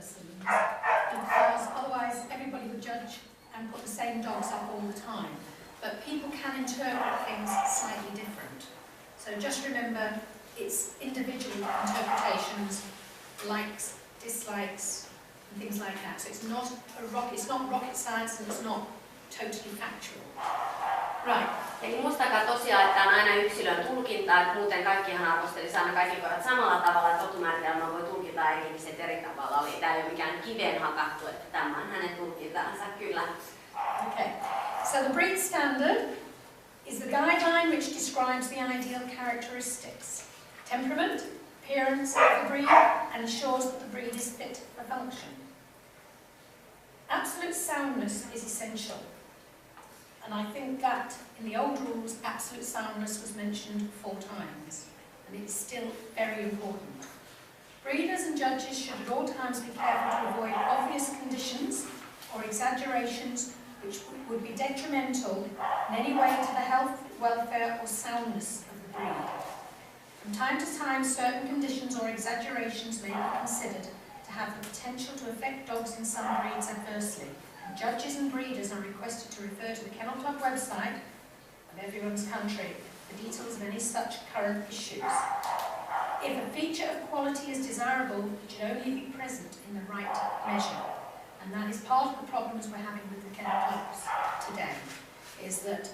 person, because otherwise everybody would judge and put the same dogs up all the time. But people can interpret things slightly different. So just remember, it's individual interpretations, likes, dislikes, and things like that. So it's not rocket science and it's not totally factual. Right. Eli muistakaa tosiaan, että on aina yksilön tulkinta, että muuten kaikkihan arvostelisi aina kaikki kohdat samalla tavalla, että rotumääritelmää voi tulkita eri ihmiset eri tavalla. Eli tämä ei ole mikään kiveen hakattu, että tämä on hänen tulkintaansa, kyllä. Okay. So the breed standard is the guideline which describes the ideal characteristics, temperament, appearance of the breed, and ensures that the breed is fit for function. Absolute soundness is essential. And I think that in the old rules, absolute soundness was mentioned 4 times, and it's still very important. Breeders and judges should at all times be careful to avoid obvious conditions or exaggerations which would be detrimental in any way to the health, welfare or soundness of the breed. From time to time, certain conditions or exaggerations may be considered to have the potential to affect dogs in some breeds adversely. Judges and breeders are requested to refer to the Kennel Club website of everyone's country for details of any such current issues. If a feature of quality is desirable, it should only be present in the right measure. And that is part of the problems we're having with the Kennel Clubs today, is that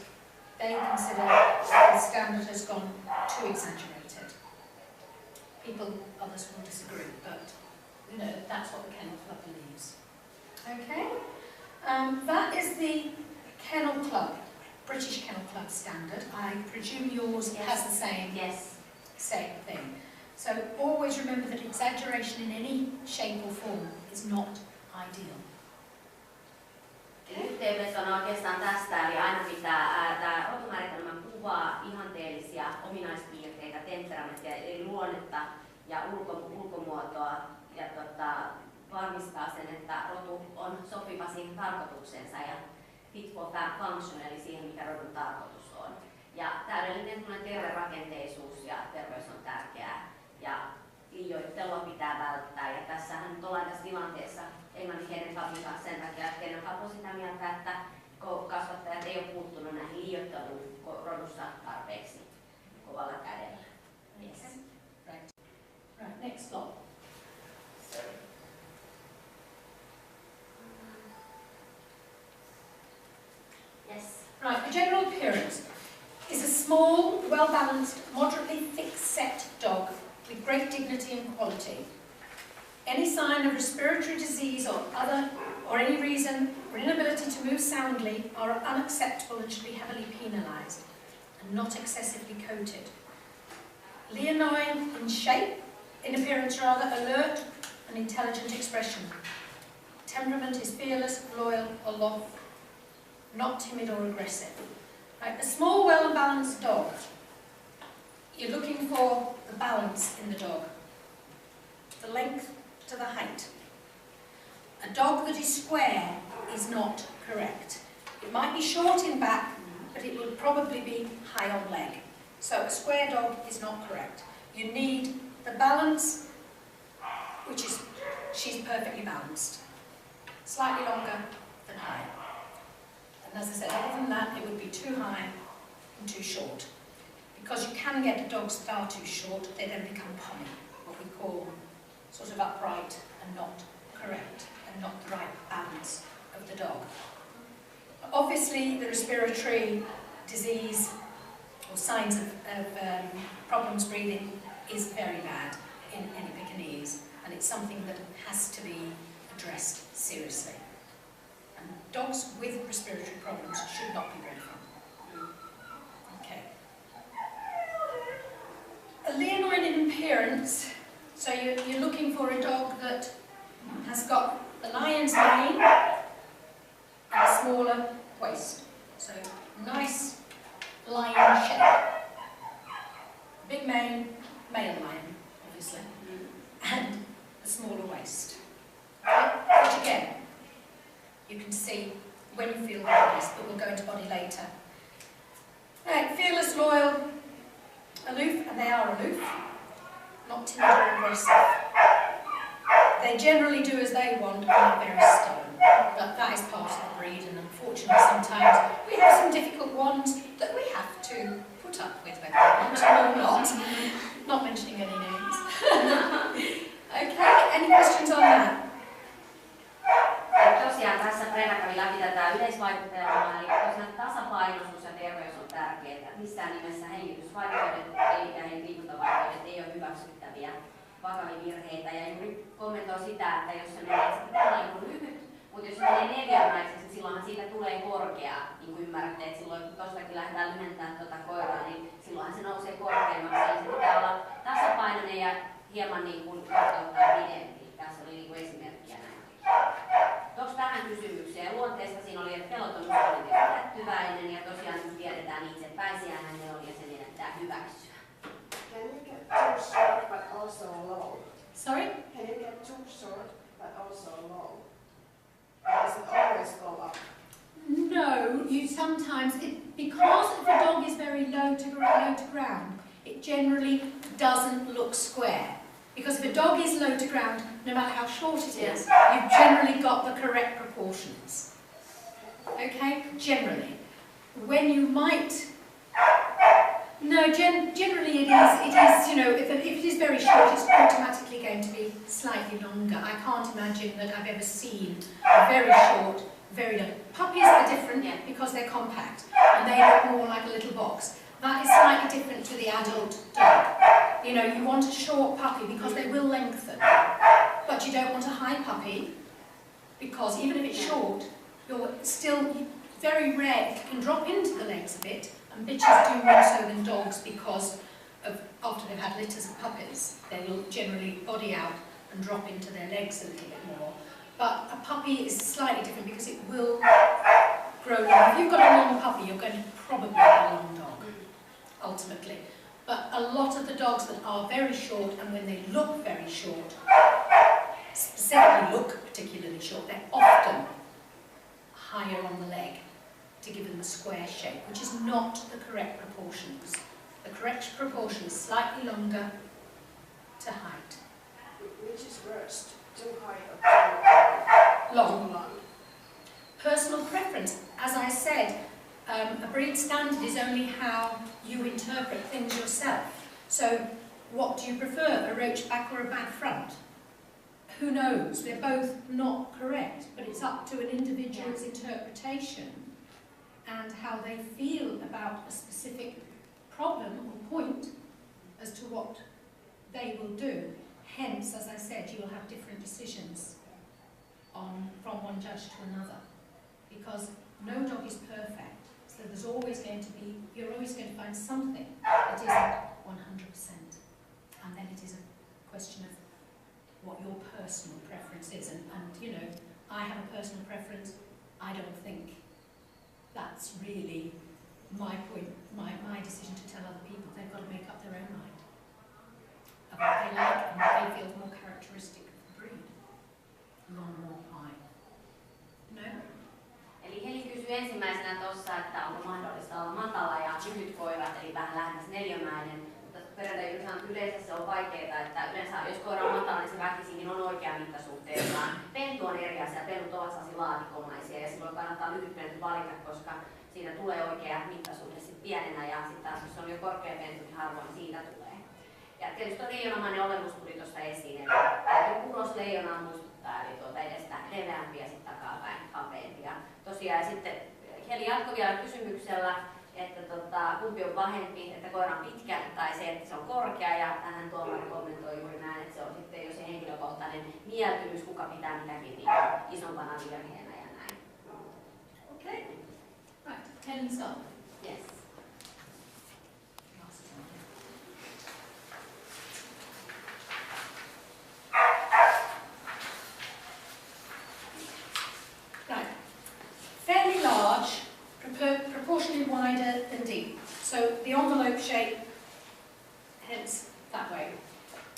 they consider that the standard has gone too exaggerated. Others will disagree, but you know, that's what the Kennel Club believes. Okay? That is the Kennel Club, British Kennel Club standard. I presume yours has the same, same thing. So always remember that exaggeration in any shape or form is not ideal. Yhteenvetona oikeastaan tästä, eli aina pitää tämä rotumääritelmä kuvaa ihanteellisia ominaispiirteitä, temperamenttia, eli luonnetta ja ulkomuotoa, ja varmistaa sen, että rotu on sopiva siihen tarkoituksensa ja fit for function, eli siihen, mikä rodun tarkoitus on. Ja täydellinen terve rakenteisuus ja terveys on tärkeää, ja liioittelua pitää välttää. Ja tässähän nyt ollaan tässä tilanteessa englanninkielinen kapin kanssa sen takia, että Kennel Club on sitä mieltä, että kasvattajat ei ole puuttunut näihin liioitteluun rodussa tarpeeksi kovalla kädellä. Yes. Right, next slide. Yes. Right, the general appearance is a small, well-balanced, moderately thick-set dog with great dignity and quality. Any sign of respiratory disease or any reason or inability to move soundly are unacceptable and should be heavily penalised and not excessively coated. Leonine in shape, in appearance rather, alert and intelligent expression. Temperament is fearless, loyal, aloof, not timid or aggressive. Right, a small, well-balanced dog. You're looking for the balance in the dog. The length to the height. A dog that is square is not correct. It might be short in back, but it will probably be high on leg. So a square dog is not correct. You need the balance, which is, she's perfectly balanced. Slightly longer than high. And as I said, other than that, it would be too high and too short. Because you can get dogs that are too short, they then become pommy, what we call sort of upright and not correct, and not the right balance of the dog. Obviously, the respiratory disease or signs of problems breathing is very bad in any Pekingese, and it's something that has to be addressed seriously. And dogs with respiratory problems should not be bred from. Okay. A leonine in appearance, so you're looking for a dog that has got the lion's mane and a smaller waist. So nice lion shape. Big mane, male lion, obviously, and a smaller waist. Okay? Which again, you can see when you feel the bodies, but we'll go into body later. Right, fearless, loyal, aloof, and they are aloof, not timid or aggressive. They generally do as they want and are very stubborn, but that is part of the breed, and unfortunately sometimes we have some difficult ones that we have to put up with whether we want or not. Not mentioning any names. Okay, any questions on that? Tosiaan tässä Brenda kävi läpi tätä yleisvaikutelmaa, eli tosiaan tasapainoisuus ja terveys on tärkeää. Missään nimessä hengitysvaikeudet ja liikuntavaikeudet ei ole hyväksyttäviä vakavia virheitä. Ja juuri kommentoi sitä, että jos se menee, se pitää olla lyhyt, mutta jos se menee neljännäiseksi, niin silloinhan siitä tulee korkea. Niin kuin ymmärrätte, että silloin kun tuostakin lähdetään lyhentämään tuota koiraa, niin silloinhan se nousee korkeammaksi. Eli se pitää olla tasapainoinen ja hieman niin kuin ottaa pidempi. Tässä oli niin kuin esimerkkiä näin. Onko tähän kysymykseen? Luonteesta siinä oli, että pelottomuus oli yllättyväinen ja tosiaan nyt tiedetään itsepäisiähän ne on ja se meidän pitää hyväksyä. Can you get too short but also long? Sorry? Can you get too short but also long? Or does it always go up? No, you sometimes, because if a dog is very low to ground, it generally doesn't look square. Because if a dog is low to ground, no matter how short it is, you've generally got the correct proportions. Okay? Generally. When you might... No, generally it is, you know, if it is very short, it's automatically going to be slightly longer. I can't imagine that I've ever seen a very short, very long. Puppies are different because they're compact and they look more like a little box. That is slightly different to the adult dog. You know, you want a short puppy because they will lengthen, but you don't want a high puppy because even if it's short, you're still very rare. It can drop into the legs a bit, and bitches do more so than dogs because of after they've had litters of puppies, they will generally body out and drop into their legs a little bit more. But a puppy is slightly different because it will grow long. If you've got a long puppy, you're going to probably have a long dog, ultimately. But a lot of the dogs that are very short, and when they look very short, specifically look particularly short, they're often higher on the leg to give them the square shape, which is not the correct proportions. The correct proportion is slightly longer to height. Which is worst? Too high or too Long. Personal preference. As I said, a breed standard is only how you interpret things yourself. So, what do you prefer, a roach back or a bag front? Who knows? They're both not correct, but it's up to an individual's interpretation and how they feel about a specific problem or point as to what they will do. Hence, as I said, you will have different decisions from one judge to another, because no dog is perfect. So there's always going to be, you're always going to find something that isn't 100%. And then it is a question of what your personal preference is. And you know, I have a personal preference. I don't think that's really my point, my decision to tell other people. They've got to make up their own mind of what they like and what they feel is more characteristic of the breed. Long or high. No? Eli Heli kysyi ensimmäisenä tuossa, että onko mahdollista olla matala ja lyhyt koira, eli vähän lähemmäs neliömäinen. Mutta yleensä se on vaikeaa, että yleensä jos koira on matala, niin se väkisinkin on oikea mittasuhteeltaan. Pentu on eri asia, pennut ovat sellaisia laatikomaisia ja silloin kannattaa lyhyt pentu valita, koska siinä tulee oikea mittasuhde sitten pienenä ja sitten taas jos on jo korkea pentu, niin harvoin siitä tulee. Ja tietysti tuo leijonamainen olemus tuli tuossa esiin, eli täytyy kunos leijonaa muistuttaa, eli tuota edestä leveämpi ja sitten takapäin kapeampi. Ja tosiaan sitten Heli jatkoi vielä kysymyksellä, että kumpi on pahempi, että koira on pitkä tai se, että se on korkea, ja hän tuomari kommentoi juuri näin, että se on sitten jo se henkilökohtainen mieltymys, kuka pitää mitäkin niin isompana virheenä ja näin. Okay. Right, hands up. Yes. Right. Fairly large, proportionally wider than deep. So the envelope shape heads that way.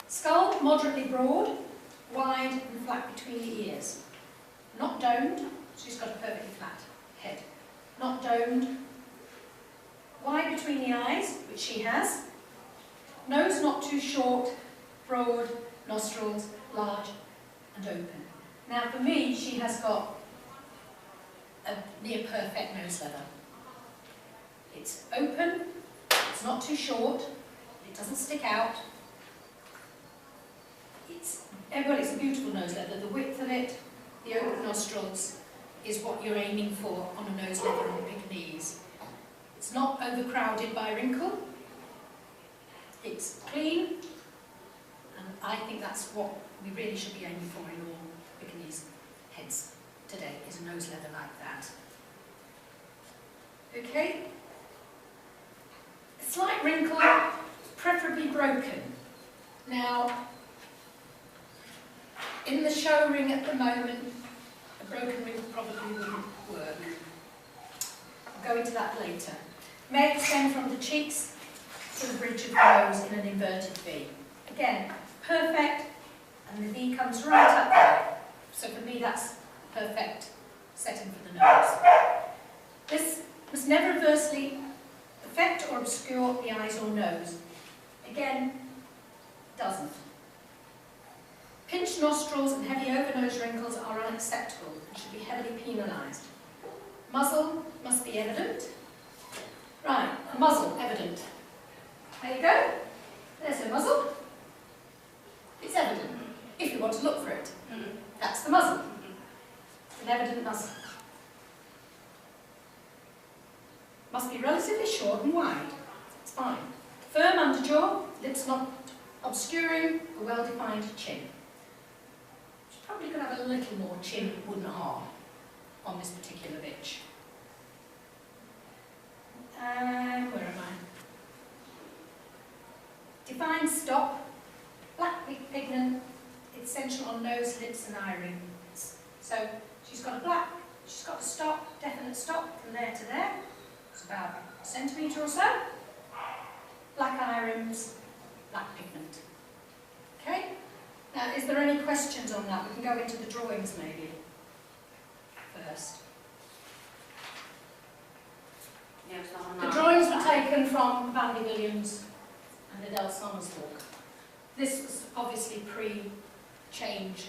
Skull moderately broad, wide and flat between the ears. Not domed, she's got a perfectly flat head. Not domed. Wide between the eyes, which she has. Nose not too short, broad, nostrils large, and open. Now for me, she has got a near perfect nose leather. It's open, it's not too short, it doesn't stick out. It's a beautiful nose leather. The width of it, the open nostrils, is what you're aiming for on a nose leather in Pekingese. It's not overcrowded by wrinkle. It's clean, and I think that's what we really should be aiming for in all Pekingese heads today, is a nose leather like that. Okay? A slight wrinkle, preferably broken. Now, in the show ring at the moment, a broken wrinkle probably wouldn't work. I'll go into that later. May extend from the cheeks to the bridge of the nose in an inverted V. Again, perfect, and the V comes right up there. So for me, that's perfect setting for the nose. This must never adversely affect or obscure the eyes or nose. Again, doesn't. Pinched nostrils and heavy over-nose wrinkles are unacceptable and should be heavily penalised. Muzzle must be evident. Right, a muzzle, evident. There you go. There's a muzzle. It's evident, if you want to look for it. That's the muzzle. It's an evident muzzle. Must be relatively short and wide. It's fine. Firm underjaw, lips not obscuring a well-defined chin. She's probably going to have a little more chin, wouldn't harm, on this particular bitch. Where am I? Defined stop, black pigment, essential on nose, lips and eye rings. So she's got a stop, definite stop from there to there. It's about a centimetre or so. Black eye rims, black pigment. Okay? Now, is there any questions on that? We can go into the drawings maybe first. The drawings were taken from Vandy Williams and Adele Somerswalk. This was obviously pre-change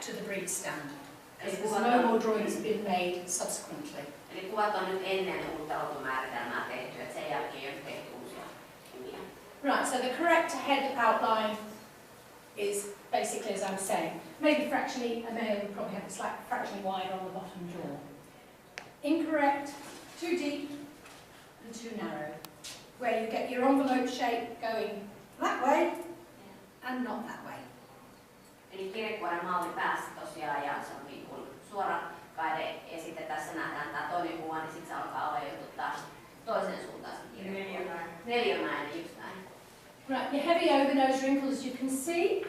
to the breed standard. There's no more drawings have been made subsequently. Eli kuvat on nyt ennen uutta rotumääritelmää tehty, että sen jälkeen ei ole tehty uusia nimiä. Right, so the correct head outline is basically as I'm saying. Maybe fractionally, a male would probably have a slight fractionally wider on the bottom jaw. Incorrect, too deep and too narrow, where you get your envelope shape going that way and not that way. Eli kirjekuoren malli päässä tosiaan, ja se on niin kuin suora kaide, ja sitten tässä nähdään tämä toinen kuva, niin sitten se alkaa olla jo taas toisen suuntaan se kirjekuori. Neliömäinen, just näin. Right, your heavy over nose wrinkle, as you can see,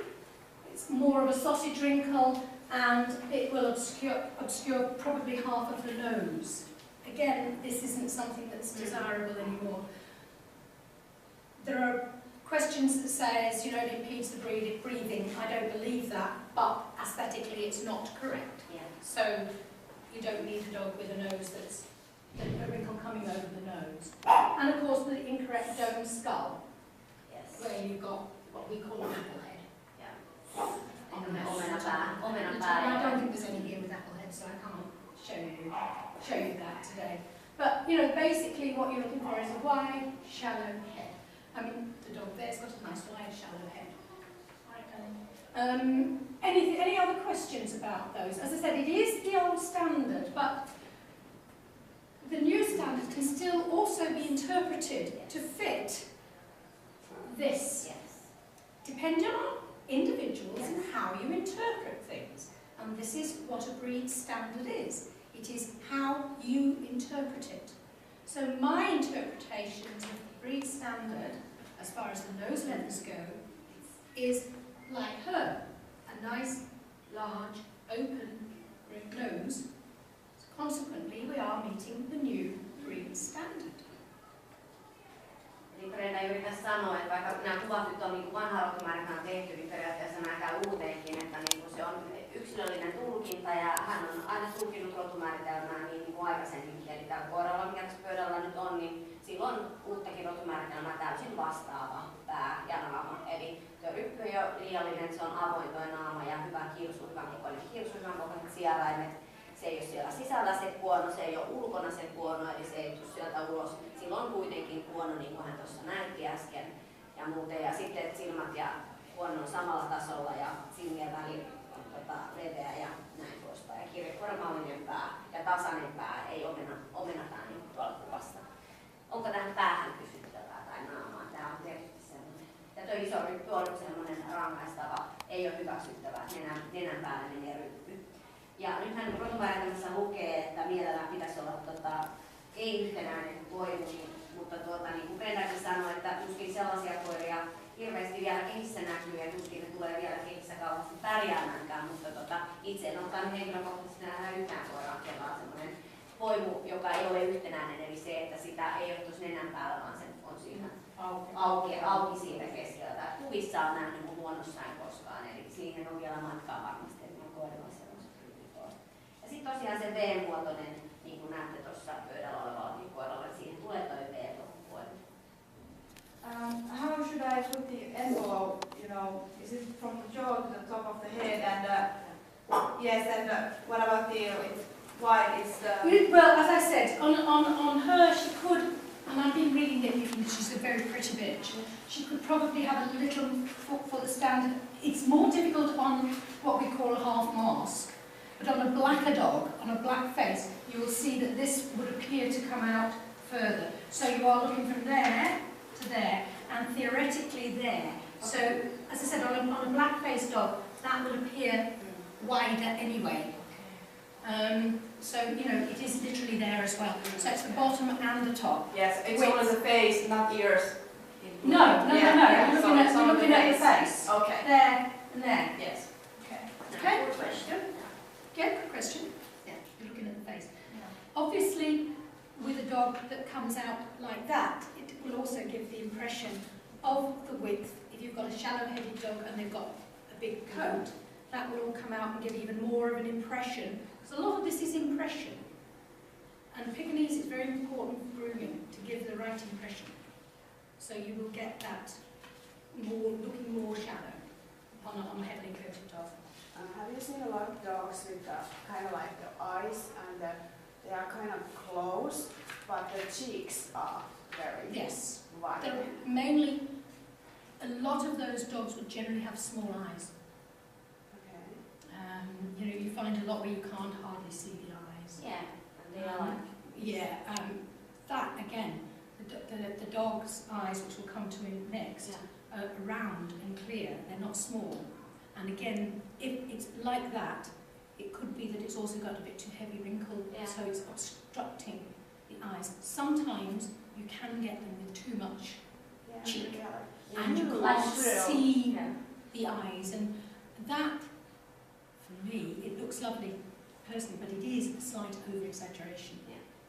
it's more of a sausage wrinkle, and it will obscure probably half of the nose. Again, this isn't something that's desirable anymore. There are questions that says, you know, it impedes the breathing. I don't believe that, but aesthetically it's not correct. Yeah. So you don't need a dog with a nose that's a wrinkle coming over the nose. And of course the incorrect dome skull, where you've got what we call an apple head. Yeah. I don't think there's any here with apple head, so I can't show you that today. But you know, basically what you're looking for is a wide, shallow head. I mean, the dog there's got a nice wide, shallow head. Any other questions about those? As I said, it is the old standard, but the new standard can still also be interpreted to fit this, depending on individuals and how you interpret things. And this is what a breed standard is. It is how you interpret it. So my interpretations of the breed standard, as far as the nose leathers go, is like her. A nice, large, open nose. So consequently, we are meeting the new breed standard. Eli Brenda juuri tässä sanoi, että vaikka nämä kuvat nyt on niin vanha rotumääritelmä tehty, niin periaatteessa nämä käy uuteenkin, että niin se on yksilöllinen tulkinta ja hän on aina tulkinut rotumääritelmää niin kuin aikaisemmin. Eli tällä koiralla, mikä tässä pöydällä nyt on, niin silloin uuttakin rotumääritelmää täysin vastaava pää ja naama. Eli ryppy ei ole liiallinen, se on avoin tuo naama ja hyvä kiilosluikan kokoiset sieraimet. Se ei ole siellä sisällä se kuono, se ei ole ulkona se kuono, eli se ei tule sieltä ulos. Silloin on kuitenkin kuono, niin kuin hän tuossa näytti äsken. Ja muuten, ja sitten että silmät ja kuono on samalla tasolla ja silmien väli on leveä ja näin poispäin. Ja kirjeformaalinen pää ja tasainen pää, ei omenapää niin kuin tuolla kuvassa. Onko tähän päähän kysyttävää tai naamaan? Tämä on tietysti semmoinen. Ja tuo iso ryppy on semmoinen rangaistava, ei ole hyväksyttävä, nenän päällä menee ryppy. Ja nythän rotumääritelmässä lukee, että mielellään pitäisi olla ei yhtenäinen koiru, mutta niin kuin Brendakin sanoi, että tuskin sellaisia koiria hirveästi vielä kehissä näkyy ja tuskin ne tulee vielä kehissä kauheasti pärjäämäänkään, mutta itse en ole henkilökohtaisesti nähdä yhtään koiraa, jolla on semmoinen poimu, joka ei ole yhtenäinen, eli se, että sitä ei ole tuossa nenän päällä, vaan se on siinä auki siinä keskellä. Kuvissa on nähnyt, mutta luonnossa en koskaan, eli siihen on vielä matkaa varmasti, että on koirilla sellaiset ryhdyt on. Ja sitten tosiaan se V-muotoinen, niin kuin näette tuossa pöydällä olevalla koiralla, siihen tulee toi V tuohon puolelle. How should I put the envelope, is it from the jaw to the top of the head and yes, and what about the wide is the... Well, as I said, on her she could, and I've been reading it because she's a very pretty bitch, she could probably have a little foot for the standard. It's more difficult on what we call a half mask, but on a blacker dog, on a black face, you will see that this would appear to come out further. So you are looking from there to there, and theoretically there. So, as I said, on a black-faced dog, that will appear wider anyway. So, it is literally there as well. So it's the bottom and the top. Yes, it's only the face, not ears. No. You're looking at the face. Okay. There and there. Yes. Okay. Good question. Yeah, good question. Yeah, you're looking at the face. Yeah. Obviously, with a dog that comes out like that, it will also give the impression of the width. If you've got a shallow-headed dog and they've got a big coat, that will all come out and give even more of an impression. Because a lot of this is impression. And Pekingese is very important for grooming to give the right impression. So you will get that looking more shallow on a heavily coated dog. Have you seen a lot of dogs with kind of like the eyes and they are kind of close, but the cheeks are very wide? Mainly, a lot of those dogs would generally have small eyes. Okay. You find a lot where you can't hardly see the eyes. Yeah, and they are. That again, the dog's eyes, which we'll come to in next, are round and clear. They're not small. And again, if it's like that, it could be that it's also got a bit too heavy wrinkle, so it's obstructing the eyes. Sometimes you can get them with too much cheek, and you can't see the eyes. And that, for me, it looks lovely personally, but it is a slight over-exaggeration.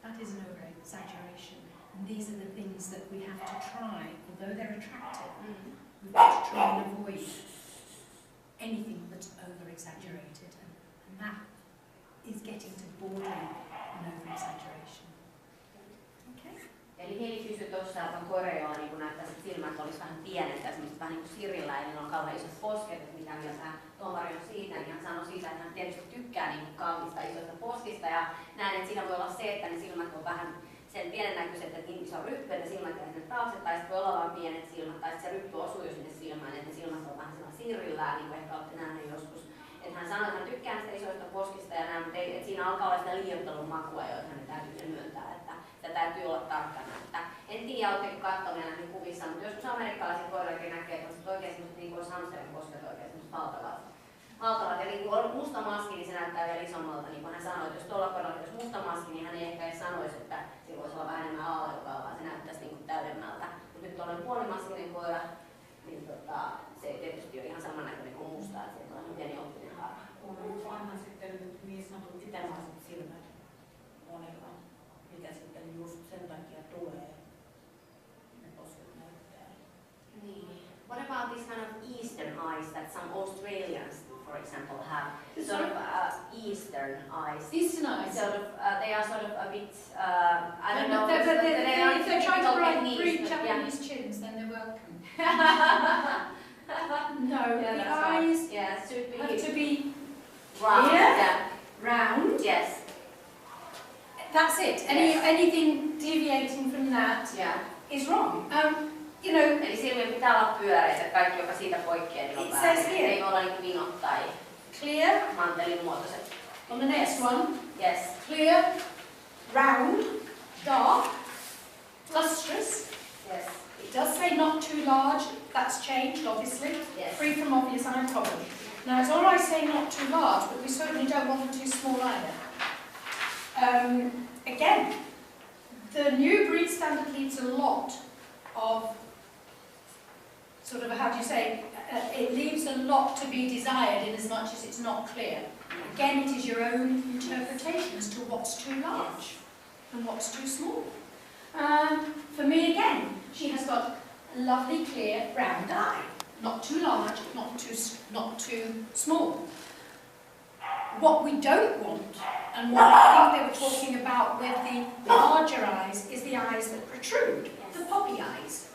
That is an over-exaggeration. And these are the things that we have to try, although they're attractive, we've got to try and avoid anything that's over-exaggerated, and that is getting to bordering an over-exaggeration. Okay? Eli Heli kysyi tuossa, että on koira, jolla niin näyttäisi, että silmät olisi vähän pienet ja semmoiset vähän niin kuin sirillä, eli on kauhean isot posket, että mitä mieltä tuomari on siitä, niin hän sanoi siitä, että hän tietysti tykkää niin kalliista isoista poskista, ja näin, että siinä voi olla se, että ne silmät on vähän sen pienen näköiset, että niin iso ryppy, että silmät jää sinne taakse, tai sitten voi olla vain pienet silmät, tai sitten se ryppy osuu jo sinne silmään, että ne silmät on vähän sellainen sirrillään, niin kuin ehkä olette nähneet joskus. Että hän sanoi, että hän tykkää näistä isoista poskista ja näin, mutta että siinä alkaa olla sitä liioittelun makua, joita hänen täytyy sen myöntää, että sitä täytyy olla tarkkana. Että en tiedä, oletteko katsoneet näihin kuvissa, mutta joskus amerikkalaisia koirakin näkee, että oikein semmoiset niin kuin hamsterin posket oikein semmoiset valtavat. Ja niin kuin musta maski, niin se näyttää vielä isommalta, niin kuin hän sanoi, että jos tuolla koiralla olisi musta maski, niin hän ei ehkä edes sanoisi, että sillä voisi olla vähän enemmän aaleukaa, vaan se näyttäisi niin kuin täydemmältä. Mutta nyt tuollainen puolimaskinen koira, niin se ei tietysti ole ihan samannäköinen kuin musta, että se on pieni oppinen harha. Onhan sitten niin sanotut itämaiset silmät monella, mikä sitten just sen takia tulee, ne posket näyttää. Niin. What about these kind of eastern eyes that some Australians, for example, have? Sort of eastern eyes. Eastern eyes. Sort of, they are sort of a bit, I don't know. If they're trying to breed Japanese Japanese chins, then they're welcome. No, the eyes should be have to be Round. Here. Yeah. Round. Yes. That's it. Anything deviating from that Yeah. is wrong. You know, Eli silmien pitää olla pyöreitä, kaikki joka siitä poikkeaa, niin on It väärin. says here. Ei voi olla niin vinot tai clear. mantelin muotoiset. On the next one. Yes. Clear, round, dark, lustrous. Yes. It does say not too large. That's changed, obviously. Yes. Free from obvious eye problem. Now, it's all right saying not too large, but we certainly don't want them too small either. Again, the new breed standard leaves a lot of sort of, how do you say, it leaves a lot to be desired in as much as it's not clear. Again, it is your own interpretation as to what's too large and what's too small. For me, again, she has got a lovely, clear, round eye. Not too large, not too small. What we don't want, and what I think they were talking about with the larger eyes, is the eyes that protrude, the poppy eyes.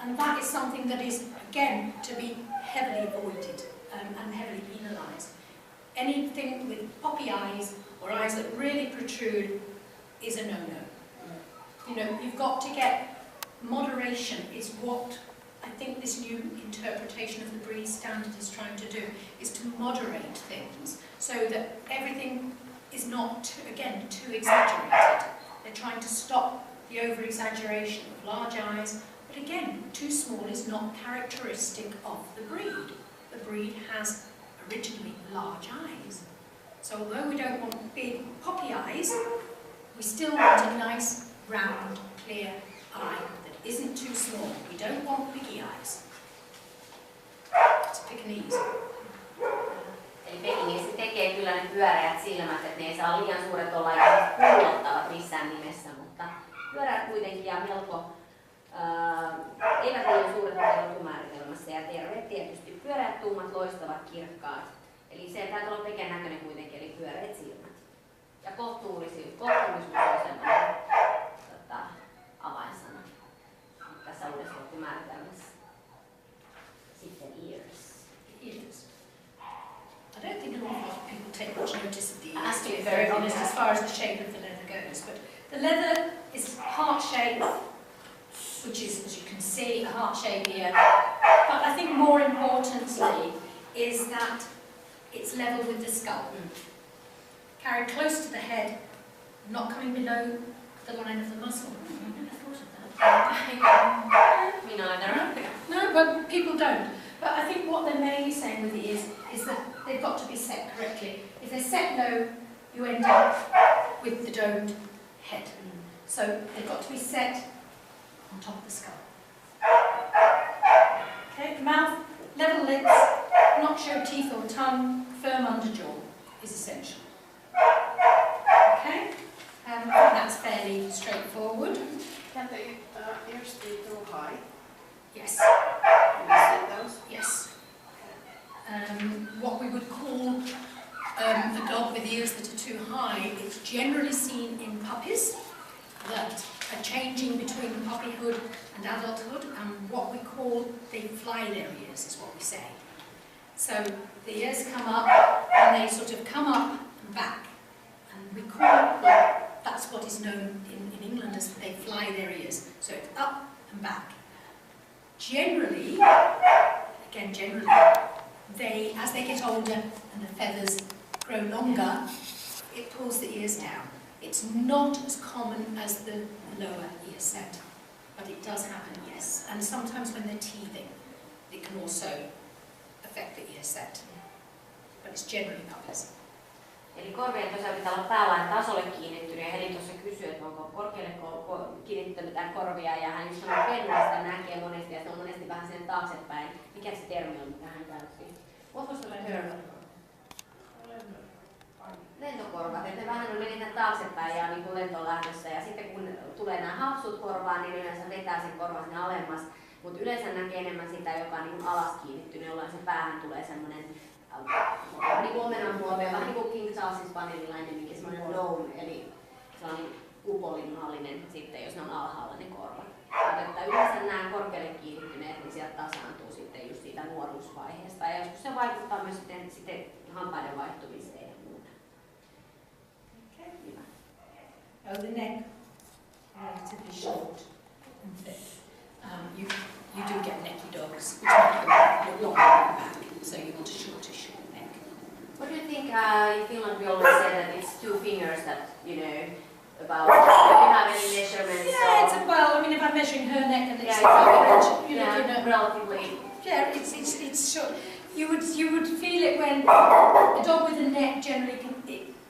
And that is something that is, again, to be heavily avoided and heavily penalised. Anything with poppy eyes or eyes that really protrude is a no-no. You know, you've got to get moderation is what I think this new interpretation of the breed standard is trying to do, is to moderate things so that everything is not, again, too exaggerated. They're trying to stop the over-exaggeration of large eyes, but again, too small is not characteristic of the breed. The breed has originally large eyes. So although we don't want big poppy eyes, we still want a nice, round, clear eye that isn't too small. We don't want biggie eyes. It's Pekingese. Eli Pekingeesit tekee kyllä ne pyöreät silmät, että ne ei saa liian suuret olla eikä pullottavat missään nimessä, mutta pyöreät kuitenkin ja melko eivät liian suuret ole rotumääritelmässä ja terveet tietysti. Pyöreät, tummat, loistavat, kirkkaat. Eli se täytyy olla Peken näköinen kuitenkin, eli pyöreät silmät. Ja kohtuullisuus on sellainen avainsana tässä uudessa rotumääritelmässä. Sitten ears. Ears. I don't think an awful lot of people take much notice of the ears, to be very honest, as far as the shape of the leather goes. But the leather is heart shape, which is, as you can see, a heart shape here. But I think more importantly is that it's level with the skull. Carried close to the head, not coming below the line of the muzzle. I never thought of that. Me neither. No, but people don't. But I think what they're mainly saying with the ears is that they've got to be set correctly. If they're set low, you end up with the domed head. So they've got to be set on top of the skull. Okay, mouth, level lips, not show teeth or tongue, firm underjaw is essential. Okay, that's fairly straightforward. Can the ears be too high? Yes. Can you see those? Yes. What we would call a dog with ears that are too high, it's generally seen in puppies that are changing between puppyhood and adulthood, and what we call they fly their ears is what we say. So the ears come up and they sort of come up and back, and we call, well, that's what is known in England as they fly their ears. So it's up and back. Generally, again generally, they, as they get older and the feathers grow longer, it pulls the ears down. It's not as common as the lower ear set, but it does happen, yes. And sometimes when they're teething, it can also affect the ear set, but it's generally puppies. Eli korvien tosiaan pitää olla päälain tasolle kiinnittynyt, ja Heli tuossa kysyi, että onko korkealle kiinnittänyt mitään korvia, ja hän just sanoi, että sitä näkee monesti, ja se on monesti vähän sen taaksepäin. Mikä se termi on, mitä hän käytti? What was the term? Lentokorvat, että ne vähän menetään taaksepäin ja niin kuin lentoon lähdössä, ja sitten kun tulee nämä hapsut korvaan, niin yleensä vetää sen korvan sinne alemmas, mutta yleensä näkee enemmän sitä, joka on niin alas kiinnittynyt, jolloin sen päähän tulee semmoinen niin omenan muotoja, vähän niin kuin King Charlesin spanielilainen, mikä semmoinen dome, eli sellainen kupolinmallinen sitten, jos ne on alhaalla ne korvat. Mutta yleensä nämä korkealle kiinnittyneet, niin sieltä tasaantuu sitten just siitä nuoruusvaiheesta. Ja joskus se vaikuttaa myös sitten hampaiden vaihtumiseen ja muuta. Okay. Hyvä. Oh, the neck, relatively short and thick. You do get necky dogs, which make them look long at the back, so you want a shortish neck. What do you think? In Finland we always say that it's 2 fingers that, you know, about. Do you have any measurements? Yeah, it's well. I mean, if I'm measuring her neck and it's relatively. Yeah, it's short. You would feel it when a dog with a neck generally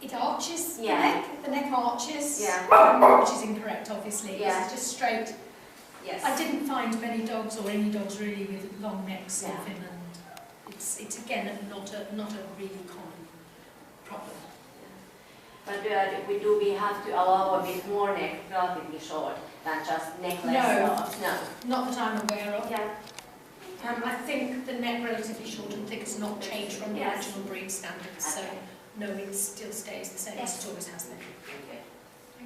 it arches. Yeah. The neck arches. Yeah. Which is incorrect, obviously. Yeah. It's just straight. Yes. I didn't find many dogs or any dogs really with long necks in Finland. It's again not a really common problem. But do we have to allow a bit more neck, relatively short, than just neckless? No, not that I'm aware of. Yeah. I think the neck relatively short and thick has not changed from the original breed standards, so no, it still stays the same as it always has been.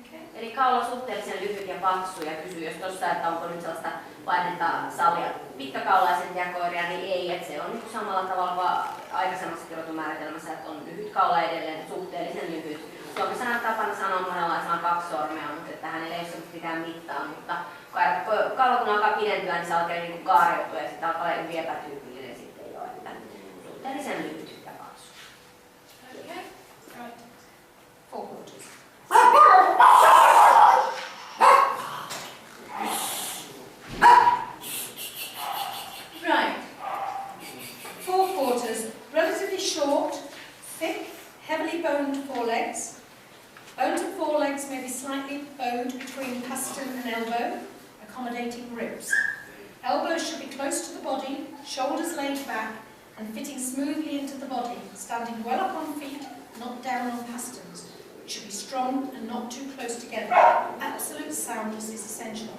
Okay. Eli kaula on suhteellisen lyhyt ja paksu, ja kysyy jos tuossa, että onko nyt sellaista painetta sallia pitkäkaulaisen jakoiria, niin ei, että se on niin samalla tavalla kuin aikaisemmassa rotumääritelmässä, että on lyhyt kaula edelleen, suhteellisen lyhyt. Suomessa tapana sanoa monenlaisella 2 sormea, mutta että hänellä ei ole mitään mittaa, mutta kaula kun alkaa pidentyä, niin se alkaa niin kaareutua ja sitten alkaa olla hyvin epätyypillinen sitten jo, että suhteellisen lyhyt ja paksu. Okay, right. 4 quarters. Right. 4 quarters, relatively short, thick, heavily boned forelegs. Bones of forelegs may be slightly bowed between pastern and elbow, accommodating ribs. Elbows should be close to the body, shoulders laid back and fitting smoothly into the body, standing well up on feet, not down on pasterns. It should be strong and not too close together. Absolute soundness is essential.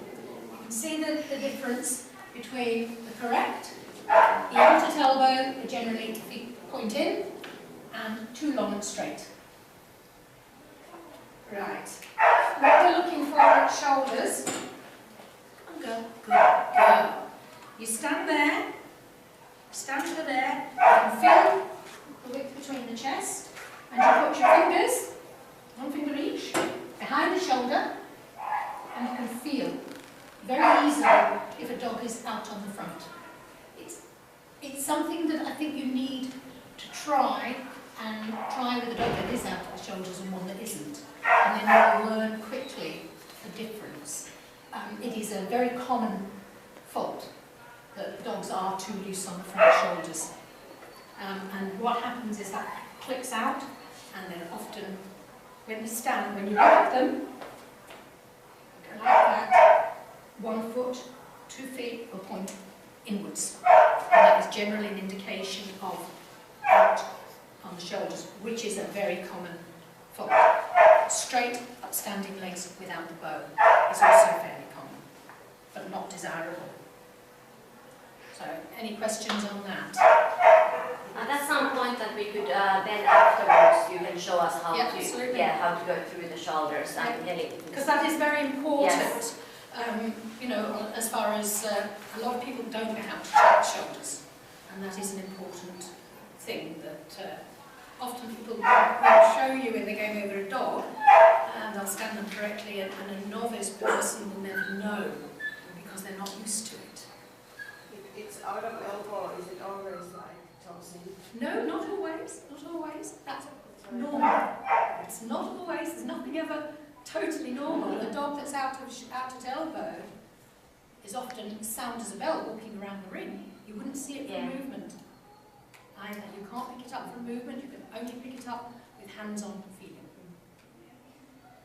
You can see the difference between the correct, the out at elbow, generally feet point in, and too long and straight. Right. What we're looking for at shoulders. Good girl. You stand there, stand to there, you can feel the width between the chest, and you put your fingers, 1 finger each, behind the shoulder, and you can feel very easily if a dog is out on the front. It's something that I think you need to try with a dog that is out at the shoulders and one that isn't. And then you'll learn quickly the difference. It is a very common fault that dogs are too loose on the front shoulders. And what happens is that clicks out, and then often when you look at them, go like that, 1 foot, 2 feet will point inwards. And that is generally an indication of out on the shoulders, which is a very common fault. Straight, upstanding legs without the bow is also fairly common, but not desirable. So, any questions on that? That's some point that we could then afterwards you can show us how how to go through the shoulders because that is very important. Yes. You know, as far as a lot of people don't know how to check shoulders, and that is an important thing that often people will show you when they're going over a dog, and they'll stand them correctly, and a novice person will never know because they're not used to it. It's out of elbow, is it always like tossing? No, not always, not always. That's normal. It's not always, there's nothing ever totally normal. A dog that's out at elbow is often sound as a bell walking around the ring. You wouldn't see it from movement either. You can't pick it up from movement, you can only pick it up with hands-on feeling.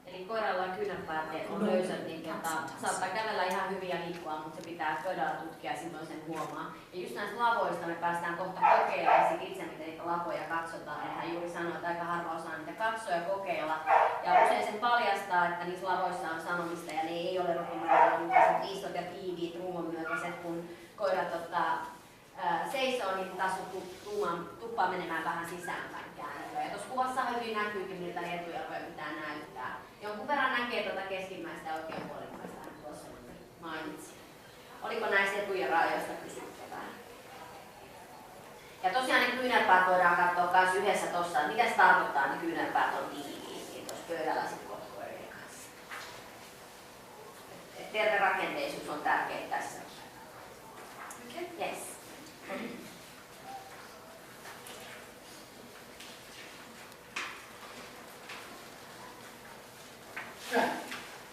Eli koiralla kynänpäät on löysät, niin saattaa kävellä ihan hyvin ja liikkua, mutta se pitää todella tutkia ja silloin sen huomaa. Ja just näistä lavoista me päästään kohta kokeilemaan itse, miten niitä lapoja katsotaan. Ja hän juuri sanoi, että aika harva osaa niitä katsoa ja kokeilla. Ja usein sen paljastaa, että niissä lavoissa on sanomista ja ne ei ole rotumääritelmän istot ja tiiviit, ruuman myötäiset, kun koirat seisoo, niin taas tuppaa menemään vähän sisäänpäin käännettyä. Ja tuossa kuvassa hyvin näkyykin, miltä ne etujalkoja pitää näyttää. Jonkun verran näkee tuota keskimmäistä ja oikeanpuolimmaista, hän tuossa mainitsi. Oliko näistä etujen rajoista kysyttävää? Ja tosiaan ne kyynärpäät voidaan katsoa myös yhdessä tuossa, että mitä se tarkoittaa, että kyynärpäät on tiiviit, niin tuossa pöydällä sitten kokoirien kanssa. Terve rakenteisuus on tärkeä tässä. Okay. Yes. Right.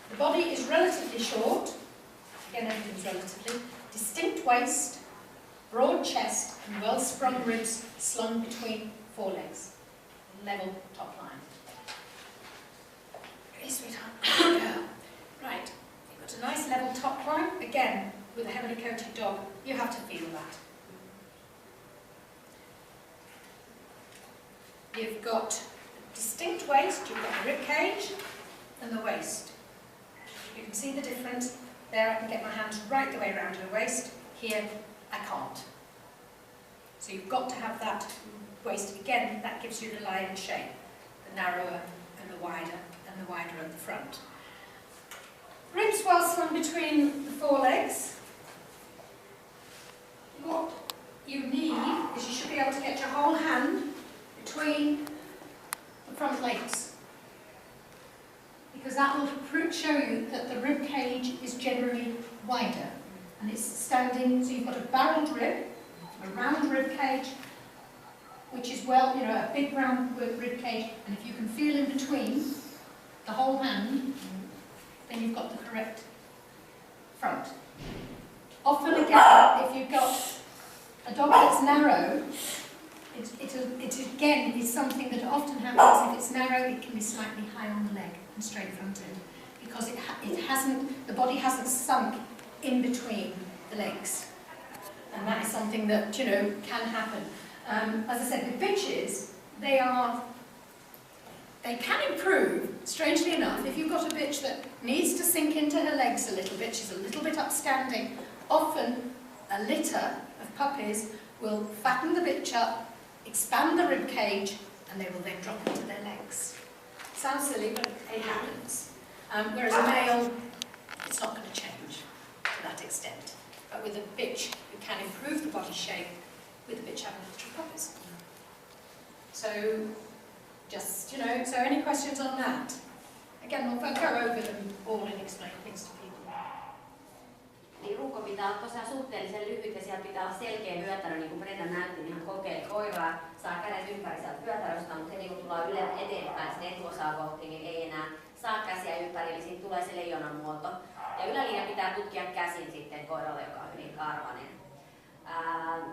The body is relatively short. Again, everything's relatively. Distinct waist, broad chest, and well-sprung ribs slung between forelegs. Level top line. Okay, sweetheart. Right. You've got a nice level top line. Again, with a heavily coated dog, you have to feel that. You've got a distinct waist, you've got the rib cage and the waist. You can see the difference. There I can get my hands right the way around her waist. Here I can't. So you've got to have that waist. Again, that gives you the lion shape. The narrower and the wider at the front. Ribs well slung between the forelegs. What you need is you should be able to get your whole hand between the front legs, because that will show you that the rib cage is generally wider and it's standing, so you've got a barreled rib, a round rib cage, which is well, you know, a big round rib cage, and if you can feel in between the whole hand, then you've got the correct front. Often again, if you've got a dog that's narrow, it again is something that often happens. If it's narrow, it can be slightly high on the leg and straight fronted, because the body hasn't sunk in between the legs, and that is something that, you know, can happen. As I said, with bitches, they can improve, strangely enough. If you've got a bitch that needs to sink into her legs a little bit, she's a little bit upstanding, often a litter of puppies will fatten the bitch up, expand the rib cage, and they will then drop into their legs. Sounds silly, but it happens. Whereas a male, it's not going to change to that extent. But with a bitch, you can improve the body shape with a bitch having a litter of puppies. So, just, you know, so any questions on that? Again, we'll go over them all and explain things to people. Niin ruukko pitää olla tosiaan suhteellisen lyhyt ja siellä pitää olla selkeä vyötärö, niin kuin Brenda näytti, niin hän kokeili koiraa, saa kädet ympäri sieltä vyötäröstä, mutta heti kun tullaan eteenpäin sinne etuosaa kohti, niin ei enää saa käsiä ympäri, eli siitä tulee se leijonan muoto. Ja ylälinja pitää tutkia käsin sitten koiralle, joka on hyvin karvanen.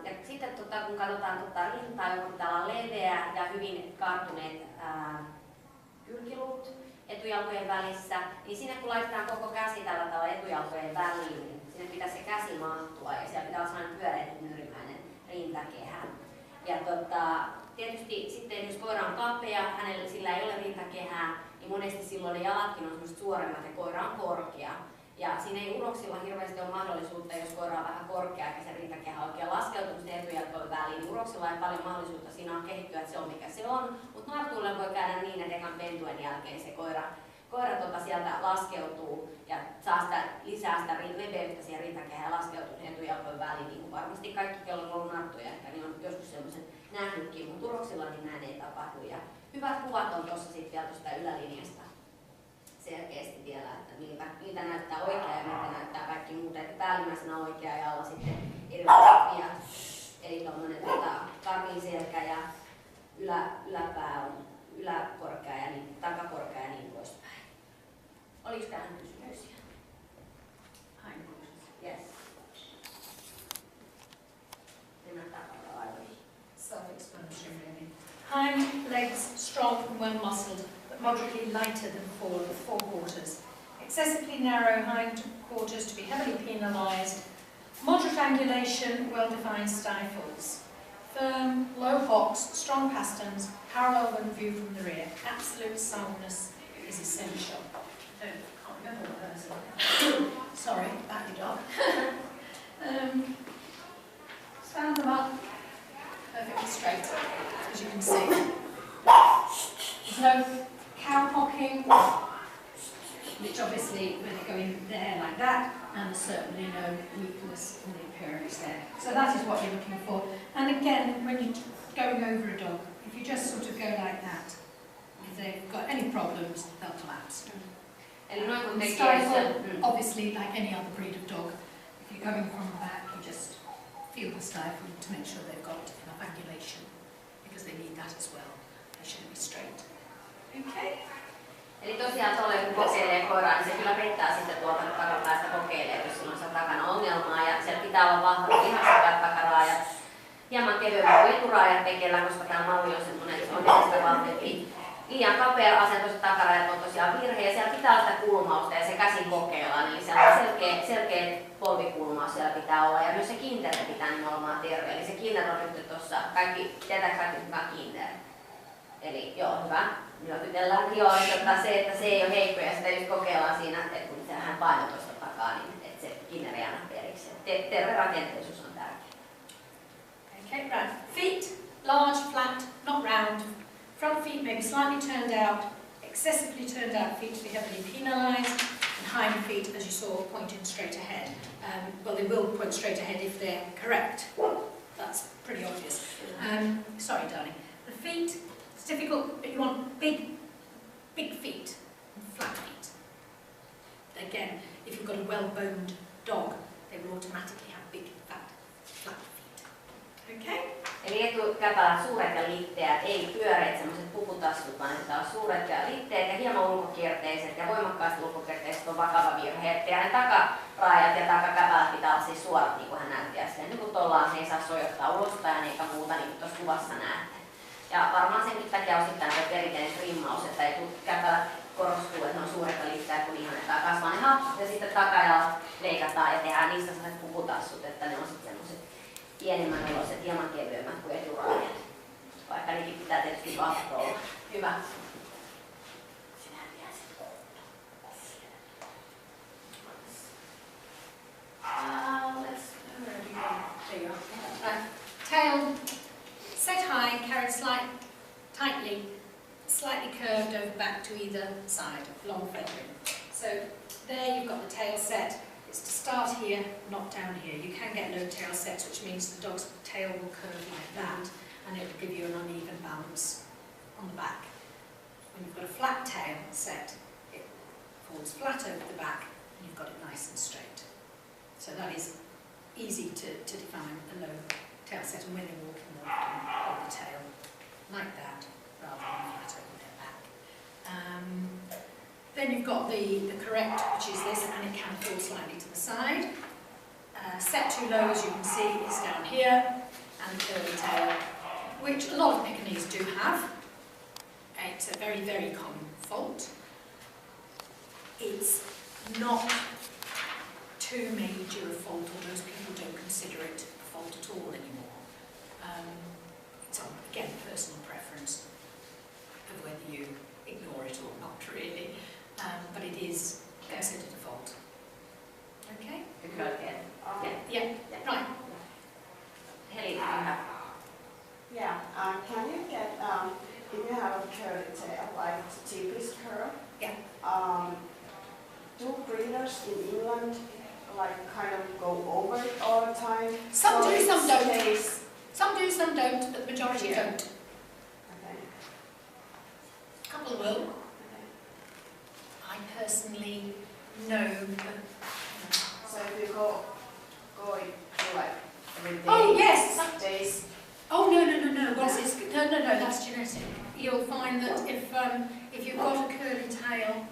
Ja sitten kun katsotaan rintaa, joka pitää olla leveä ja hyvin karttuneet kylkiluut etujalkojen välissä, niin sinne kun laitetaan koko käsi tällä tavalla etujalkojen väliin, niin sinne pitää se käsi mahtua ja siellä pitää olla sellainen pyöreä nyyrimäinen rintakehä. Ja tietysti sitten jos koira on kapea, sillä ei ole rintakehää, niin monesti silloin ne jalatkin on semmoiset suoremmat ja koira on korkea. Ja siinä ei uroksilla hirveästi ole mahdollisuutta, jos koira on vähän korkea ja se rintakehä oikein laskeutunut etujalkojen väliin, niin uroksilla ei paljon mahdollisuutta siinä on kehittyä, että se on mikä se on. Mutta nartuille voi käydä niin, että ekan pentuen jälkeen se koira sieltä laskeutuu ja saa lisää sitä leveyttä siihen rintakehään ja laskeutuu etujalkojen väliin, niin kuin varmasti kaikki, kello on ollut narttuja ehkä, niin on joskus semmoisen nähnytkin, mutta uroksilla niin näin ei tapahdu. Ja hyvät kuvat on tuossa sitten vielä tuosta ylälinjasta selkeästi vielä, että miltä näyttää oikea ja miltä näyttää kaikki muuta, että päällimmäisenä oikea ja alla sitten erilaiset viat. Eli tuommoinen karvinselkä ja yläpää on yläkorkea ja niin, takakorkea ja niin poispäin. Oliko tähän kysymyksiä? Yes. Mennään takaaivoihin. Self-explanatory really. Hind legs strong and well muscled, but moderately lighter than forequarters. Excessively narrow hind quarters to be heavily penalised. Moderate angulation, well-defined stifles. Firm, low hocks, strong pasterns, parallel when viewed from the rear. Absolute soundness is essential. I can't remember what hers is. Sorry, badly dog. Stand them up perfectly straight, as you can see. There's no cowpocking, which obviously when they go in there like that, and certainly no weakness in the appearance there. So that is what you're looking for. And again, when you're going over a dog, if you just sort of go like that, if they've got any problems, they'll collapse. Eli noin kun And tekee stifle, obviously, like any other breed of dog, if you're going from the back, you just feel the stifle to make sure they've got enough angulation, because they need that as well. They shouldn't be straight. Okay? Eli tosiaan tuolle kun kokeilee koiraa, niin se kyllä pettää sitten tuolta takapäästä kokeilee, jos sillä on siellä takana ongelmaa. Ja siellä pitää olla vahvat lihakset takaraajat, hieman kevyemmät kuin eturaajat tekellä, koska tämä malli on semmoinen, että se on entistä vahvempi. Liian kapea asentoiset takaraajat on tosiaan virhe, ja siellä pitää olla sitä kulmausta ja se käsin kokeillaan. Eli siellä on selkeä polvikulmaus siellä pitää olla, ja myös se kiintere pitää nimenomaan terve. Eli se kiintere on nyt tuossa, tietääkö kaikki kuka kiintere? Eli joo, hyvä. Nyökytellään. Joo, se, että se ei ole heikko ja sitä just kokeillaan siinä, että kun sehän paino tuosta takaa, niin että se kiineri aina periksi. Terve rakenteellisuus on tärkeä. Okay, right. Feet, large, flat, not round. Front feet maybe slightly turned out. Excessively turned out feet to be heavily penalised. And hind feet, as you saw, pointing straight ahead. Well, they will point straight ahead if they're correct. That's pretty obvious. Sorry, darling. The feet, it's difficult, but you want big feet and flat feet. Again, if you've got a well-boned dog, they will automatically have big, flat feet. Okay? Eli etukäpälät suuret ja litteät, ei pyöreät semmoiset puputassut, vaan että on suuret ja litteet ja hieman ulkokierteiset ja voimakkaasti ulkokierteiset on vakava virhe. Ja ne takaraajat ja takakäpälät pitää olla siis suorat, niin kuin hän näytti äsken. Niin kuin tuollaan se ei saa sojottaa ulostaan eikä muuta, niin kuin tuossa kuvassa näette. Ja varmaan senkin takia osittain tuo perinteinen trimmaus, että ei tule käpälät korostuu, että ne on suuret ja litteät, kun ihannetaan kasvaa ne hapsut ja sitten takajalla leikataan ja tehdään niistä sellaiset puputassut, että ne on sitten semmoiset pienemmän oloiset, hieman kevyemmät kuin eturaajat. Vaikka niinkin pitää tietysti vahvat olla. Hyvä. Tail set high, carried tightly, slightly curved over back to either side, long feathering. So there you've got the tail set. It's to start here, not down here. You can get no tail sets, which means the dog's tail will curve like that, and it will give you an uneven balance on the back. When you've got a flat tail set, it falls flat over the back, and you've got it nice and straight. So that is easy to define a low tail set, and when they're walking, they'll often hold the tail like that, rather than flat over their back. Then you've got the correct, which is this, and it can fall slightly to the side. Set too low, as you can see, is down here, and the curly tail, which a lot of Pekingese do have. It's a very, very common fault. It's not too major a fault, or most people don't consider it a fault at all anymore. It's, again, personal preference of whether you ignore it or not, really. But it is considered a fault. Okay? Yeah. Right. Heli, you have. Yeah. Can you get if you have a curly tail, like the cheapest curl? Yeah. Do breeders in England like kind of go over it all the time? Some So do, some it don't. stays- Some do, some don't, but the majority Yeah. don't. Okay. A couple will. I personally know, but So if you go to like every day, oh yes. days. Oh no. Once it's no, that's genetic. You'll find that if you've got a curly tail,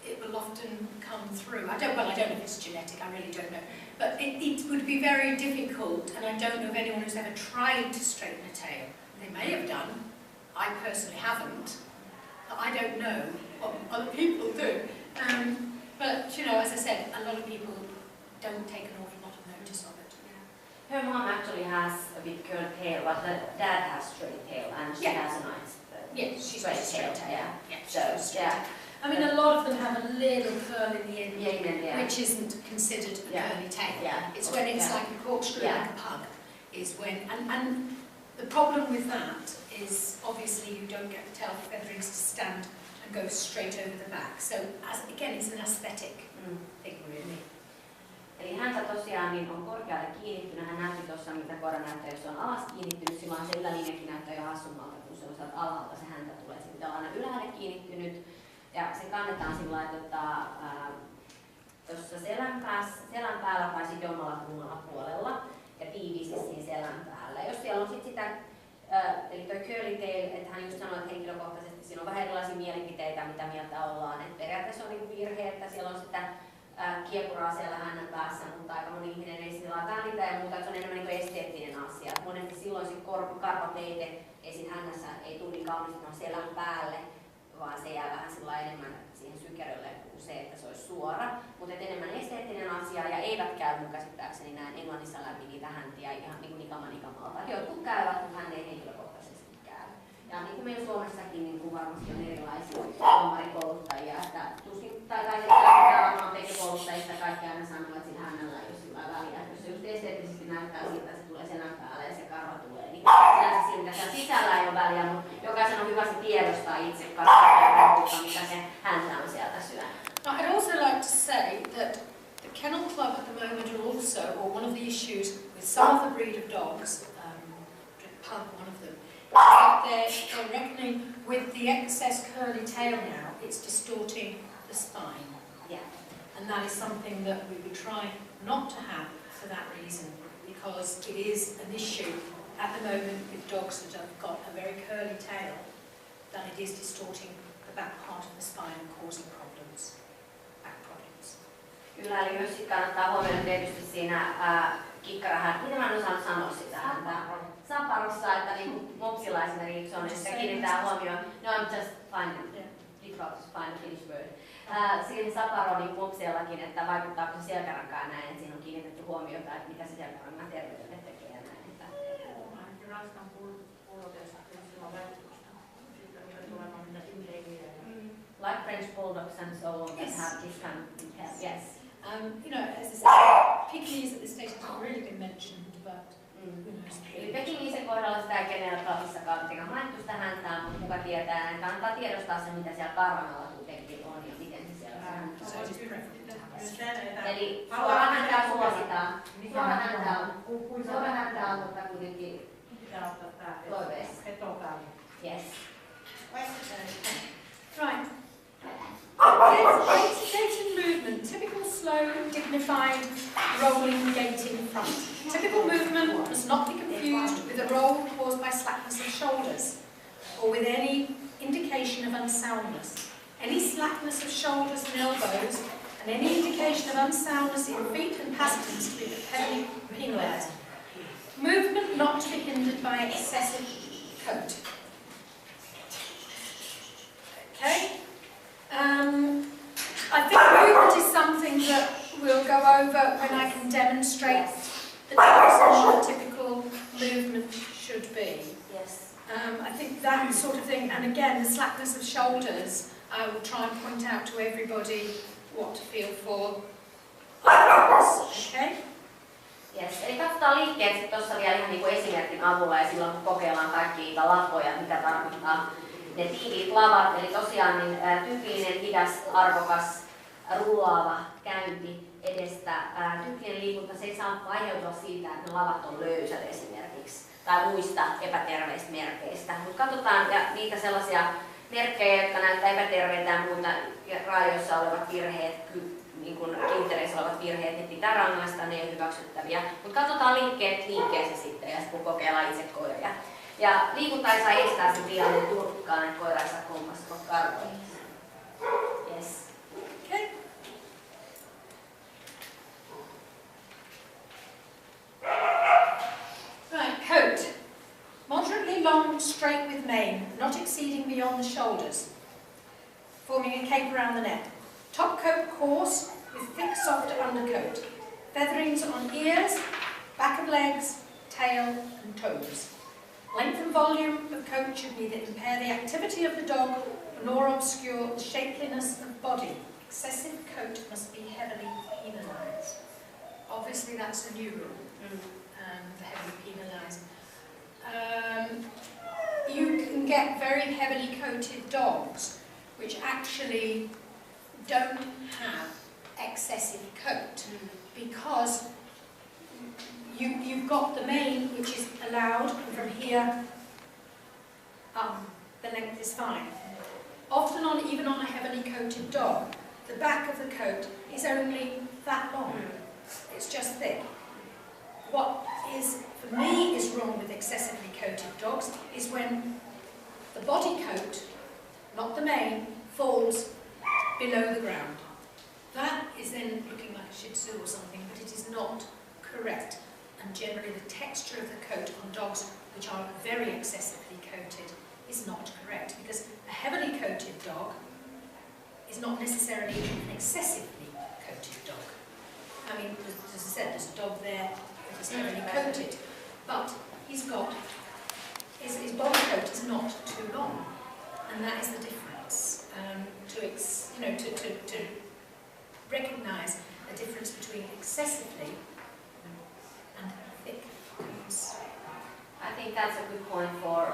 it will often come through. I don't know if it's genetic. I really don't know. But it would be very difficult, and I don't know of anyone who's ever tried to straighten a tail. They may have done. I personally haven't. I don't know what other people do. But you know, as I said, a lot of people don't take an awful lot of notice of it. Her mom actually has a bit curled tail, but the dad has straight tail, and she Yeah. has a nice Yes, she's got a straight tail. Yeah. She's So, got a straight yeah. tail. I mean, a lot of them have a little curl in the end, Yeah. which isn't considered a Yeah. curly tail. Yeah. It's when it's Yeah. like a corkscrew, Yeah. like a pug, is when, and the problem with that is obviously you don't get the tail featherings to stand and go straight over the back. So again, it's an aesthetic thing really. niin on korkealle kiinnittynyt. Hän näytti tuossa, mitä koira näyttää, jos se on alas kiinnittynyt. Silloin se ylälinjakin näyttää jo hassummalta, kun se on sieltä alhaalta se häntä tulee. Se pitää olla aina ylhäälle kiinnittynyt. Ja se kannetaan sillä lailla tuossa selän päällä tai sitten jommalla kummalla puolella ja tiiviisti siinä selän päällä. Jos siellä on sitten sitä, eli toi curly tail, että hän just sanoi, että henkilökohtaisesti siinä on vähän erilaisia mielipiteitä, mitä mieltä ollaan. Et periaatteessa on niinku virhe, että siellä on sitä kiekuraa siellä hännän päässä, mutta aika moni ihminen ei sillä lailla niitä ja muuta, että se on enemmän niinku esteettinen asia. Monesti silloin se karvapeite ei siinä hännässä ei tule niin kauniisti selän päälle, vaan se jää vähän sillä enemmän siihen sykerölle kuin se, että se olisi suora. Mutta enemmän esteettinen asia ja eivät käy mun käsittääkseni näin Englannissa läpi niitä häntiä ihan niin nikamalta. Jotkut käyvät, mutta hän ei henkilökohtaisesti käy. Ja niin kuin meillä Suomessakin niin varmasti on erilaisia ammarikouluttajia, että tuskin tai varmaan pekingeekouluttajista kaikki aina sanoo, että sillä hännällä ei ole sillä väliä. Jos se just esteettisesti näyttää siltä, että se tulee selän päälle ja se karva tulee, niin sinänsä siltä siellä sisällä ei ole väliä, mutta jokaisen on hyvä se tiedostaa itse katsoa, mitä se häntä on sieltä syönyt. Now, I'd also like to say that the Kennel Club at the moment are also, or one of the issues with some of the breed of dogs, Pug, one of them, is that they're reckoning with the excess curly tail now, it's distorting the spine. Yeah. And that is something that we would try not to have for that reason, because it is an issue at the moment with dogs that have got a very curly tail, that it is distorting the back part of the spine and causing problems, back problems. Kyllä, eli myös kannattaa huomioida tietysti siinä kikkarahän, miten mä en osannut sanoa sitä, saparossa, että niin mopsilla esimerkiksi on, että kiinnittää huomioon, no I'm just finding, find a Finnish word. Siinä saparonin mopsiallakin, että vaikuttaako se selkärankaan näin, että siinä on kiinnitetty huomiota, että mitä se selkärangan terveydelle tekee ja näin. Ranskan pullotessa sillä on vaikutusta. Siitä niitä tulemaan mitä yleisiä. Like French bulldogs and so on that have this kind of impact. Yes. You know, as I said, Pekingese at this stage hasn't really been mentioned, but who knows. Eli Pekingeesin kohdalla sitä ei kenelläkään mitenkään mainittu sitä häntää, mutta kuka tietää, että kannattaa tiedostaa se, mitä siellä karvan alla kuitenkin on ja miten se siellä on. Eli suora häntää suositaan. Suora häntää on mutta kuitenkin toiveessa. Yes. Right. Gait and movement. Typical slow, dignified, rolling gait in front. Typical movement must not be confused with a roll caused by slackness of shoulders or with any indication of unsoundness. Any slackness of shoulders and elbows and any indication of unsoundness in feet and pasterns to be heavily penalised. Movement not to be hindered by excessive coat. Okay. I think movement is something that we'll go over when I can demonstrate the what a typical movement should be. Yes. I think that sort of thing, and again the slackness of shoulders, I will try and point out to everybody what to feel for. Okay? Yes. Eli katsotaan liikkeet tuossa vielä ihan niin kuin esimerkin avulla ja silloin kun kokeillaan kaikki niitä lapoja, mitä tarkoittaa ne tiiviit lavat. Eli tosiaan niin typillinen, hidas, arvokas, rullaava käynti edestä. Typillinen liikunta, se ei saa aiheutua siitä, että ne lavat on löysät esimerkiksi tai muista epäterveistä merkeistä. Mutta katsotaan ja niitä sellaisia merkkejä, jotka näyttää epäterveitä ja muita raajoissa olevat virheet, niin kuin kintereissä olevat virheet, ne pitää rangaista, ne ei ole hyväksyttäviä. Mutta katsotaan liikkeessä sitten ja sitten kun kokeillaan itse koiria. Ja liikunta ei saa estää sen tilanteen turkkaan, että koira ei saa kompastua karvoihin. Yes. Okay. Right, coat. Moderately long, straight with mane, not exceeding beyond the shoulders, forming a cape around the neck. Top coat coarse, with thick soft undercoat. Featherings on ears, back of legs, tail and toes. Length and volume of coat should neither impair the activity of the dog nor obscure the shapeliness of body. Excessive coat must be heavily penalised. Obviously that's a new rule, heavily penalised. You can get very heavily coated dogs which actually don't have excessive coat because you've got the mane, which is allowed, and from here the length is fine. Often even on a heavily coated dog, the back of the coat is only that long. It's just thick. What is, for me, is wrong with excessively coated dogs is when the body coat, not the mane, falls below the ground. That is then looking like a Shih Tzu or something, but it is not correct. And generally the texture of the coat on dogs which are very excessively coated is not correct, because a heavily coated dog is not necessarily an excessively coated dog. I mean, as I said, there's a dog there that is heavily coated, but he's got, his body coat is not too long, and that is the difference. To recognise a difference between excessively and thick coats. I think that's a good point for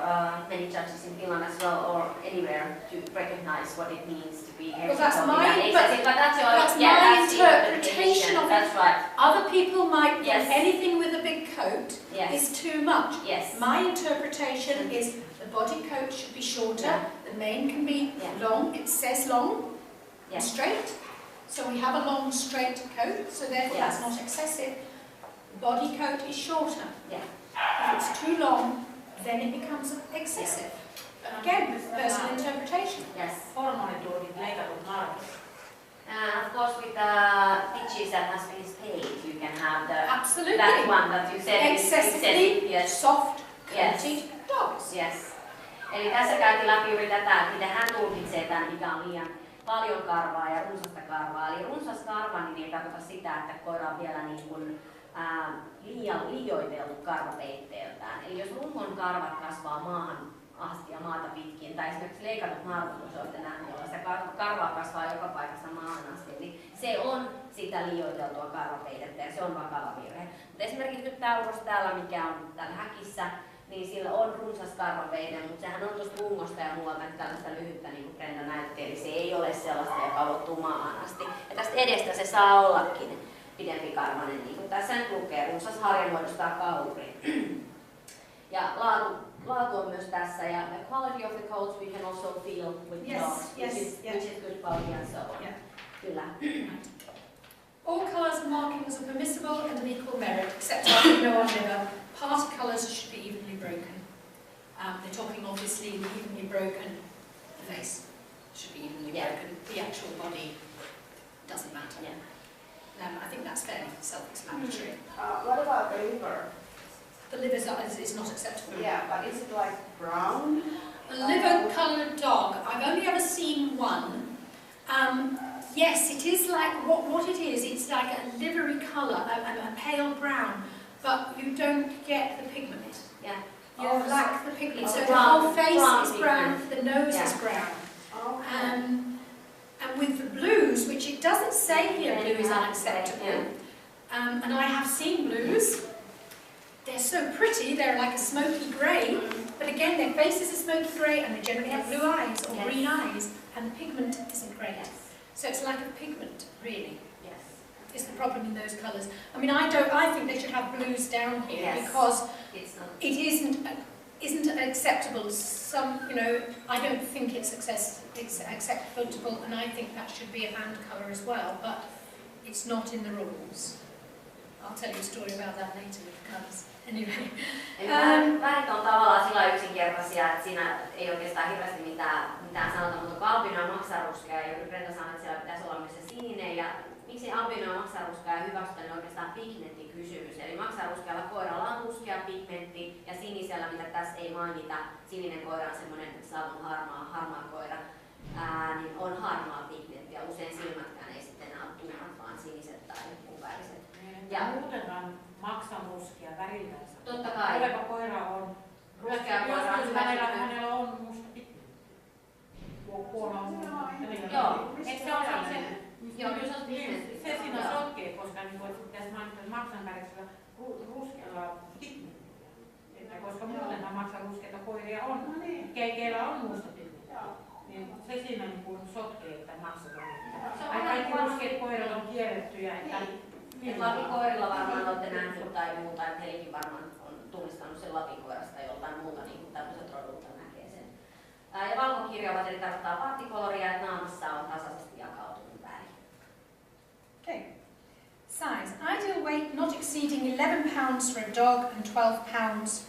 many judges in Finland as well, or anywhere, to recognize what it means to be well, that's my interpretation of it. That's right. Other people might think anything with a big coat is too much. Yes. My interpretation is the body coat should be shorter, the mane can be long, it says long and straight. So we have a long straight coat, so therefore that's not excessive. The body coat is shorter. Yeah. If it's too long, then it becomes excessive. Again, personal interpretation. Yes. Hormonituurit, leikatut narkit. Of course, with the pitches that has been paid, you can have the absolutely that one that you said excessively soft coated dogs. Yes. Eli tässä käytiin läpi juuri tätä, miten hän tulkitsee tämän, mikä on liian paljon karvaa ja runsasta karvaa. Eli runsas karva niin ei tarkoita sitä, että koira on vielä niin kuin liioiteltu karvapeitteeltään. Eli jos rungon karvat kasvaa maahan asti ja maata pitkin, tai esimerkiksi leikatut narkut, jos olette nähneet, jolla sitä karvaa kasvaa joka paikassa maahan asti, eli se on sitä liioiteltua karvapeitettä ja se on vakava virhe. Mutta esimerkiksi nyt Tauros täällä, mikä on täällä häkissä, niin sillä on runsas karvapeite, mutta sehän on tuosta rungosta ja muualta tällaista lyhyttä, niin kuin Brenda näytti, eli se ei ole sellaista, joka ulottuu maahan asti. Ja tästä edestä se saa ollakin pidempikarvainen, niin kuin tässä nyt lukee, runsas harja muodostaa kaurin. Ja laatu on myös tässä, ja the quality of the coats we can also feel with dogs, which is good quality and so on. Kyllä. All colours and markings are permissible and of equal merit, except albino on liver. Part colours should be evenly broken. They're talking obviously evenly broken. The face should be evenly broken. The actual body doesn't matter. I think that's fairly self-explanatory. What about the liver? The liver is not acceptable. Yeah, but is it like brown? A liver-coloured dog. I've only ever seen one. Yes, it is like what it is. It's like a livery colour, a pale brown, but you don't get the pigment. Yeah. You lack the pigment. So the brown, whole face is brown, the nose is brown. Okay. And with the blues, which it doesn't say here blue is unacceptable, and I have seen blues, they're so pretty, they're like a smoky grey, but again their faces are smoky grey and they generally have blue eyes or green eyes, and the pigment isn't great. So it's lack of pigment, really. Yes. Is the problem in those colours. I mean, I think they should have blues down here because it isn't acceptable. Some, I don't think it's acceptable, and I think that should be a banned colour as well, but it's not in the rules. I'll tell you a story about that later with the colours. Anyway. Värit on tavallaan sillä yksinkertaisia, että siinä ei oikeastaan hirveästi mitään sanota, mutta kun albino on maksaruskea, ja Brenda sanoi, että siellä pitäisi olla myös se sininen, ja miksi albino on maksaruskea ja hyväksytä, niin oikeastaan pigmenttikysymys. Eli maksaruskealla koiralla on ruskea pigmentti, ja sinisellä, mitä tässä ei mainita, sininen koira on semmoinen savun harmaa koira, niin on harmaa pigmentti, ja usein silmätkään ei sitten enää ole tummat, vaan siniset tai muunväriset. Ja muutenkaan maksanruskea väriltänsä. Totta kai. Tuleva koira on ruskea koira. Jos hänellä on musta pigmentti. Kuono on musta. Joo. Eikö se ole se? Joo, kyllä se on pigmentti. Se siinä sotkee, koska niin pitäisi mainita maksanvärisellä ruskealla pigmenttiä. Koska muutenhan maksanruskeita koiria on. Keillä on musta pigmentti. Niin se siinä niin sotkee, että maksataan. Kaikki ruskeat koirat on kierrettyjä, että Lapikoirilla varmaan olette nähneet tai muuta, että Helikin varmaan on tunnistanut sen lapikoirasta joltain muuta, niin kuin tämmöiset rodulta näkee sen. Ja valkokirjavat, eli tarkoittaa partikoloria, että naamassa on tasaisesti jakautunut väri. Okay. Size. Ideal weight not exceeding 11 pounds for a dog and 12 pounds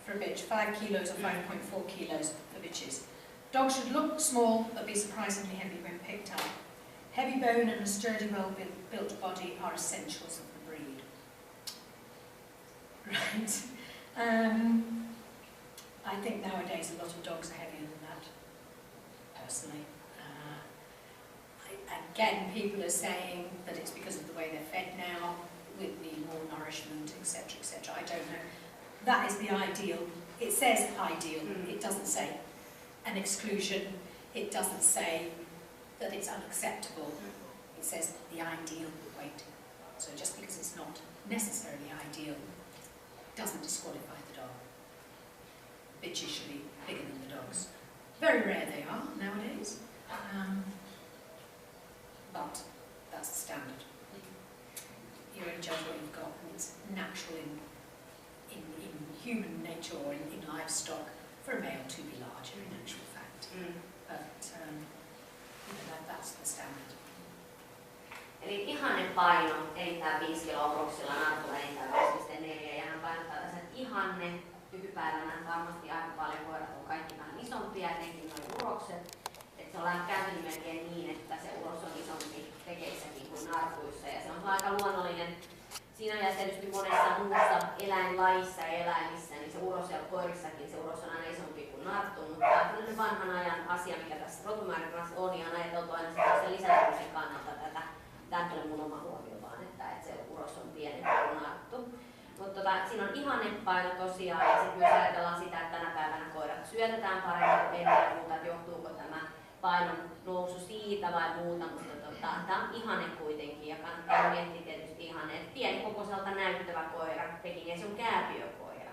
for a bitch. 5 kilos or 5.4 kilos for bitches. Dogs should look small but be surprisingly heavy when picked up. Heavy bone and a sturdy, well-built body are essentials of the breed. Right. I think nowadays a lot of dogs are heavier than that, personally. Again, people are saying that it's because of the way they're fed now, with need more nourishment, etc., etc. I don't know. That is the ideal. It says ideal. It doesn't say an exclusion. It doesn't say that it's unacceptable. It says the ideal weight. So just because it's not necessarily ideal doesn't disqualify the dog. Bitches should be bigger than the dogs. Very rare they are nowadays, but that's the standard. You only judge what you've got, and it's natural in human nature or in livestock for a male to be larger in actual fact. But that's the standard. Eli ihanne paino, enintään 5 kiloa uroksilla, narkulla enintään 2,4, ja hän painottaa tässä, että ihanne nykypäivänä varmasti aika paljon koirat on kaikki vähän isompia, etenkin noin urokset. Että se on käynyt melkein niin, että se uros on isompi tekeissäkin kuin narkuissa, ja se on aika luonnollinen. Siinä ja tietysti monessa muussa eläinlajissa ja eläimissä, niin se uros ja koirissakin se uros on aina isompi kuin narttu, mutta tämmöinen vanhan ajan asia, mikä tässä rotumääritelmässä on, ja on ajateltu aina sen lisääntymisen kannalta tätä. Tämä ei ole mun oma huomio, vaan että se uros on pienempi kuin narttu. Mutta siinä on ihannepaino tosiaan, ja sitten myös ajatellaan sitä, että tänä päivänä koirat syötetään paremmin kuin ennen ja muuta, että johtuuko tämä painon nousu siitä vai muuta, mutta tämä on ihanne kuitenkin, ja kannattaa miettiä tietysti ihanne, että pienikokoiselta näyttävä koira, Pekingeesin on kääpiökoira.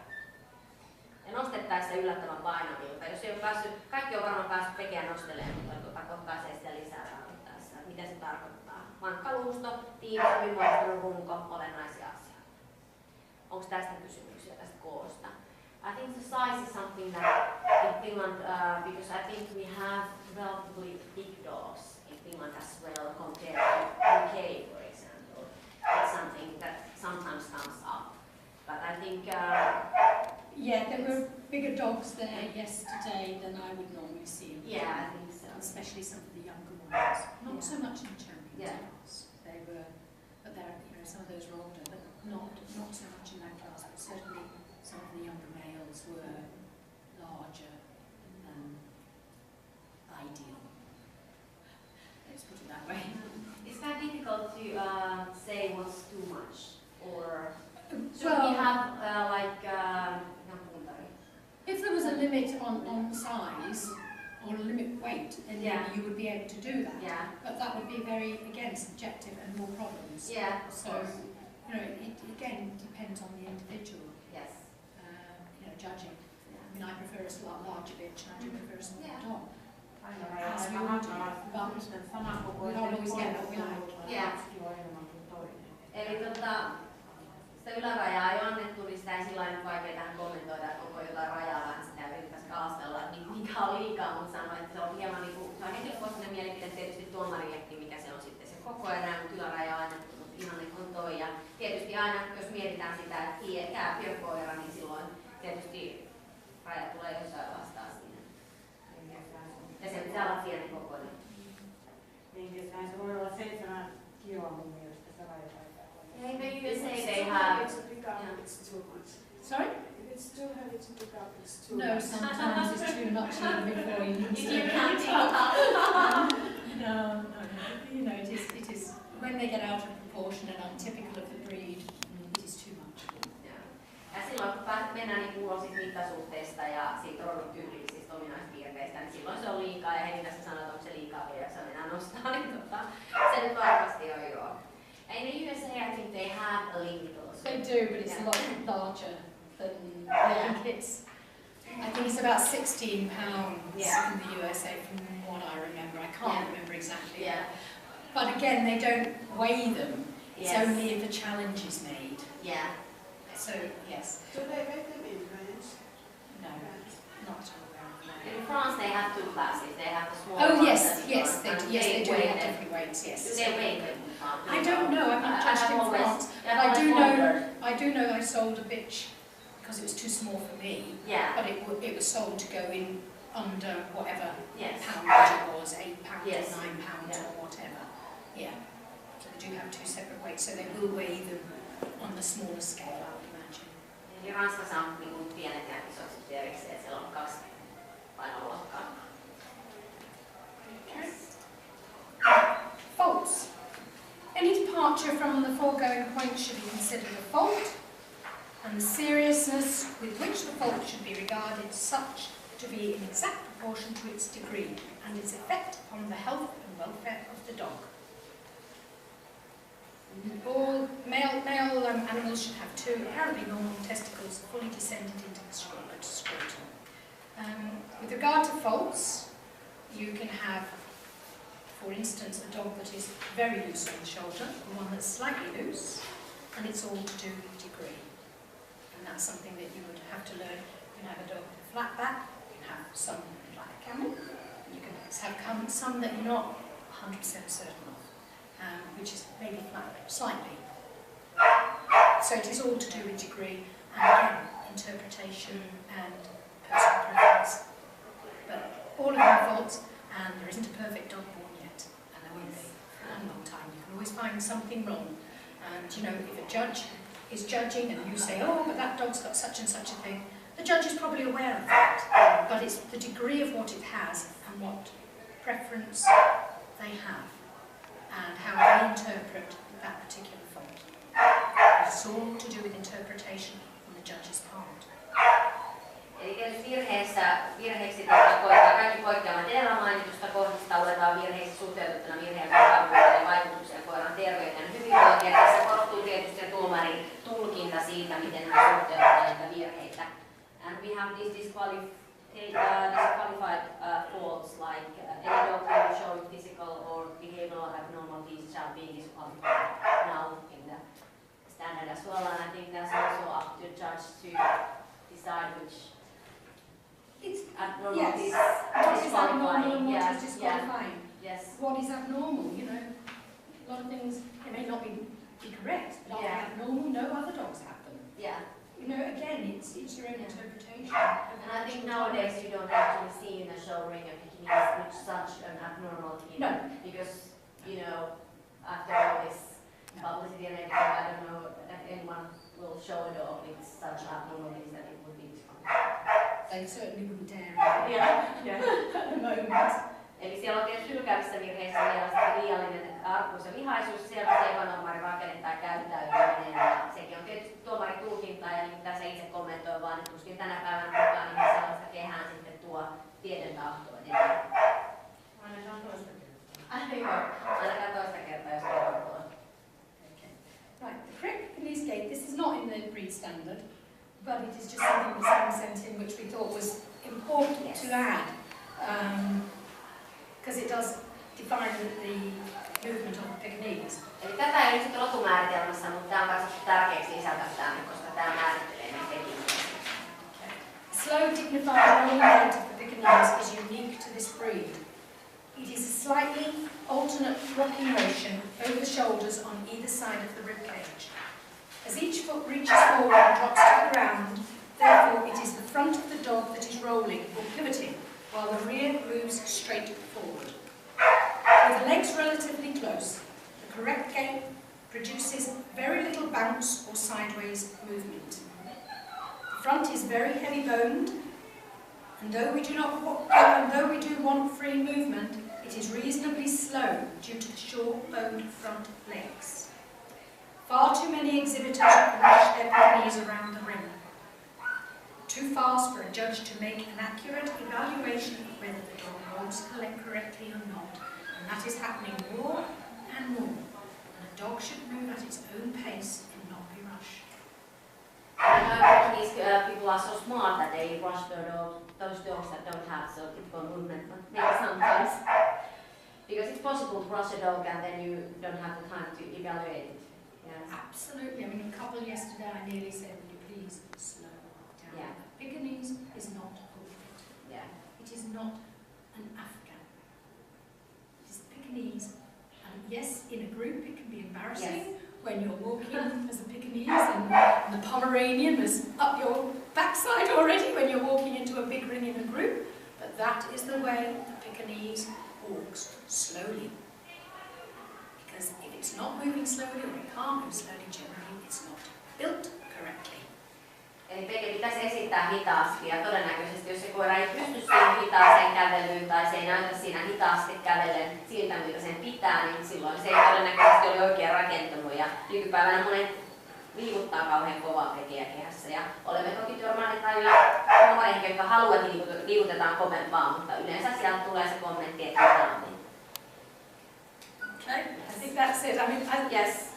Ja nostettaessa yllättävän painavilta, jos ei ole päässyt, kaikki on varmaan päässyt Pekeä nostelemaan, mutta kohtaisee sitä lisää tarvittaessa, että mitä se tarkoittaa. Vankka luusto, tiivis, hyvin muodostunut runko, olennaisia asioita. Onko tästä kysymyksiä tästä koosta? I think the size is something that in Finland, because I think we have relatively big dogs in Finland as well compared to UK, for example. It's something that sometimes comes up. But I think... yeah, there were bigger dogs there yesterday than I would normally see. Yeah, I think so. Especially some of the younger ones. Not so much in champions class. They were, but there, some of those were older, but not so much in that class. But certainly some of the younger males were larger than ideal. Let's put it that way. It's kind of difficult to say what's too much, or should well, we have if there was a limit on size or a limit weight, then you would be able to do that. Yeah. But that would be very, again, subjective and more problems. Yeah. So, it again depends on the individual. Yes. Judging. I mean, I prefer a slightly larger bitch, and I do prefer a smaller dog. As we all do, but we don't always get what we like. Yeah. Eli sitä ylärajaa ei annettu, niin sitä ei sillä lailla vaikea tähän kommentoida, että onko jotain rajaa vähän sitä yrittäisi kalastella, että mikä on liikaa, mutta sanoin, että se on hieman se on henkilökohtainen mielipide tietysti tuomarillekin, mikä se on sitten se koko ajan, mutta yläraja on annettu, mutta ihanne on toi. Ja tietysti aina, jos mietitään sitä, että kääpiökoira, niin silloin tietysti raja tulee jossain vastaan siinä. Ja se pitää olla pieni kokoinen. Niin, se voi olla 7 kiloa mun mielestä se raja. Hey, maybe you say they have. To pick up, it's too much. Sorry? If it's too heavy to pick up, it's too No, much. sometimes it's too much even before you can You can't pick up. No. It is when they get out of proportion and untypical of the breed, it is too much. Ja silloin kun mennään niin ulos mittasuhteesta ja siitä rodun tyypillisistä ominaispiirteistä, niin silloin se on liikaa ja heti tässä sanotaan, että onko se liikaa vielä, jos se enää nostaa, niin se nyt varmasti on joo. And in the USA, I think they have a limit also. They do, but it's a lot larger than I think it's about 16 pounds in the USA from what I remember. I can't remember exactly. Yeah. But again, they don't weigh them It's only if a challenge is made. Yeah. So, yes. Do they make them in French? No, not all. In France they have two classes. They have the small Oh ones yes, and yes, the ones, they do weigh have them. different weights. Yes. Do they weigh them? I don't know. I've not touched in France. I do know I sold a bitch because it was too small for me. Yeah. But it was sold to go in under whatever Yes. poundage it was, £8 Yes. or £9 Yeah. or whatever. Yeah. So they do have two separate weights, so they will weigh them on the smaller scale, I would imagine. Eli Ranskassa on niin pienet ja isot sitten erikseen, siellä on 2 painoluokkaa. Okay. Faults. Any departure from the foregoing point should be considered a fault, and the seriousness with which the fault should be regarded such to be in exact proportion to its degree and its effect upon the health and welfare of the dog. All male animals should have 2 apparently normal testicles fully descended into the scrotum. With regard to faults, you can have, for instance, a dog that is very loose on the shoulder, and one that's slightly loose, and it's all to do with degree. And that's something that you would have to learn. You can have a dog with a flat back, you can have some like a camel, you can have some that you're not 100% certain of, which is maybe flat, slightly. So it is all to do with degree, and again, interpretation and personal preference. But all of them are faults, and there isn't a perfect dog born yet, and there won't be for a long time. You can always find something wrong. And you know, if a judge is judging and you say, oh, but that dog's got such and such a thing, the judge is probably aware of that, but it's the degree of what it has and what preference they have and how they interpret that particular fault. It's all to do with interpretation on the judge's part. Eli tietysti virheiksi kaikki poikkeamat edellä mainitusta kohdista luetaan virheiksi suhteutettuna virheen vakavuuteen ja vaikutukseen koiran terveyteen ja hyvinvointiin. Ja tässä korostuu tietysti tuomarin tulkinta siitä, miten hän suhteuttaa näitä virheitä. And we have these disqualified faults like any dog will show physical or behavioral abnormalities shall be disqualified now in the standard as well. And I think that's also up to the judge to decide which abnormalities what is abnormal and what is disqualifying. Yes. What is abnormal, you know, a lot of things, it may not be correct, but are they abnormal? No other dogs have them. Yeah. You know, again, it's your own interpretation. And I think nowadays you don't actually see in the show ring a Pekingese with such an abnormality. No. Because, you know, after all this publicity and everything, I don't know that anyone will show a dog with such abnormalities that it would be disqualified. They certainly wouldn't dare Yeah. at the moment. Eli siellä on tietysti hylkäävissä virheissä vielä liiallinen arkuus ja vihaisuus, selvästi epänormaali rakenne tai käyttäytyminen. Ja sekin on tietysti tuomarin tulkintaa, ja niin kuin tässä itse kommentoin vaan, että tuskin tänä päivänä kukaan niin sellaista kehään sitten tuo tieten tahtoon. Ainakaan toista kertaa. Ainakaan toista kertaa, jos kerran tuon. Right, the correct Pekingese gait, this is not in the breed standard, but it is just something that someone sent in which we thought was important to add. Because it does define the movement of the Pekingese. Eli tätä ei nyt sitten rotumääritelmässä, mutta tämä on katsottu tärkeäksi lisätä tänne, koska tämä määrittelee ne Pekingeesit. Okay. Slow, dignified, rolling gait of the Pekingese is unique to this breed. It is a slightly alternate rocking motion over the shoulders on either side of the ribcage. As each foot reaches forward and drops to the ground, therefore it is the front of the dog that is rolling or pivoting, while the rear moves straight forward. With the legs relatively close, the correct gait produces very little bounce or sideways movement. The front is very heavy boned, and though we do want free movement, it is reasonably slow due to the short boned front legs. Far too many exhibitors rush their ponies around the ring. Too fast for a judge to make an accurate evaluation of whether the dog rolls correctly or not, and that is happening more and more. And a dog should move at its own pace and not be rushed. These people are so smart that they rush those dogs that don't have so typical movement, but maybe sometimes. Because it's possible to rush a dog and then you don't have the time to evaluate it Absolutely. I mean, a couple yesterday, I nearly said, "Will you please slow down?" Yeah. Pekingese is not a pulpit. Yeah. It is not an Afghan. It is Pekingese. And yes, in a group, it can be embarrassing when you're walking as a Pekingese and the Pomeranian is up your backside already when you're walking into a big ring in a group. But that is the way the Pekingese walks, slowly. Because if it's not moving slowly or it can't move slowly, generally it's not built correctly. Eli Peke pitäisi esittää hitaasti ja todennäköisesti jos se koira ei pysty siihen hitaaseen kävelyyn tai se ei näytä siinä hitaasti kävellen siltä mitä sen pitää, niin silloin se ei todennäköisesti ole oikein rakentunut ja nykypäivänä monet liikuttaa kauhean kovaa Pekingekehässä ja olemme toki törmänneet aina nuoria, jotka haluavat liikutetaan kovempaa, mutta yleensä sieltä tulee se kommentti, että hitaammin. Okay, I think that's it. I mean, yes.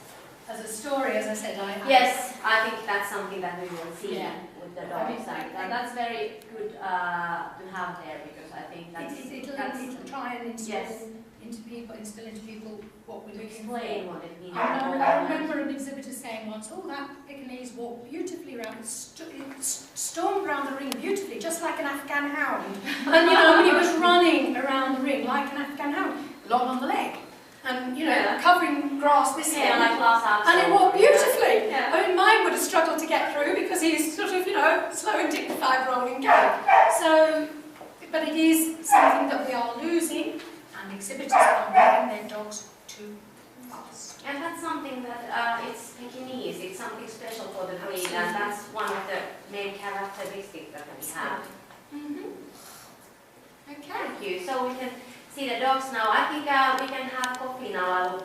As a story, as I said, yes, I think that's something that we will see with the dogs, and that's very good to have there because I think it'll try and instill into people what we're looking for. Explain what it means. I remember an exhibitor saying once, "Oh, that Pekingese walked beautifully around, stormed around the ring beautifully, just like an Afghan hound." And you know, he was running around the ring like an Afghan hound, long on the leg. And you know, covering grass this way, and it walked beautifully. Yeah. I mean, mine would have struggled to get through because he's sort of, you know, slow and dignified rolling gait. So, but it is something that we are losing, and exhibitors are moving their dogs too fast. And that's something that it's Pekingese. It's something special for the breed, and that's one of the main characteristics that we have. Okay. Thank you. So we can see the dogs now. I think we can have coffee now.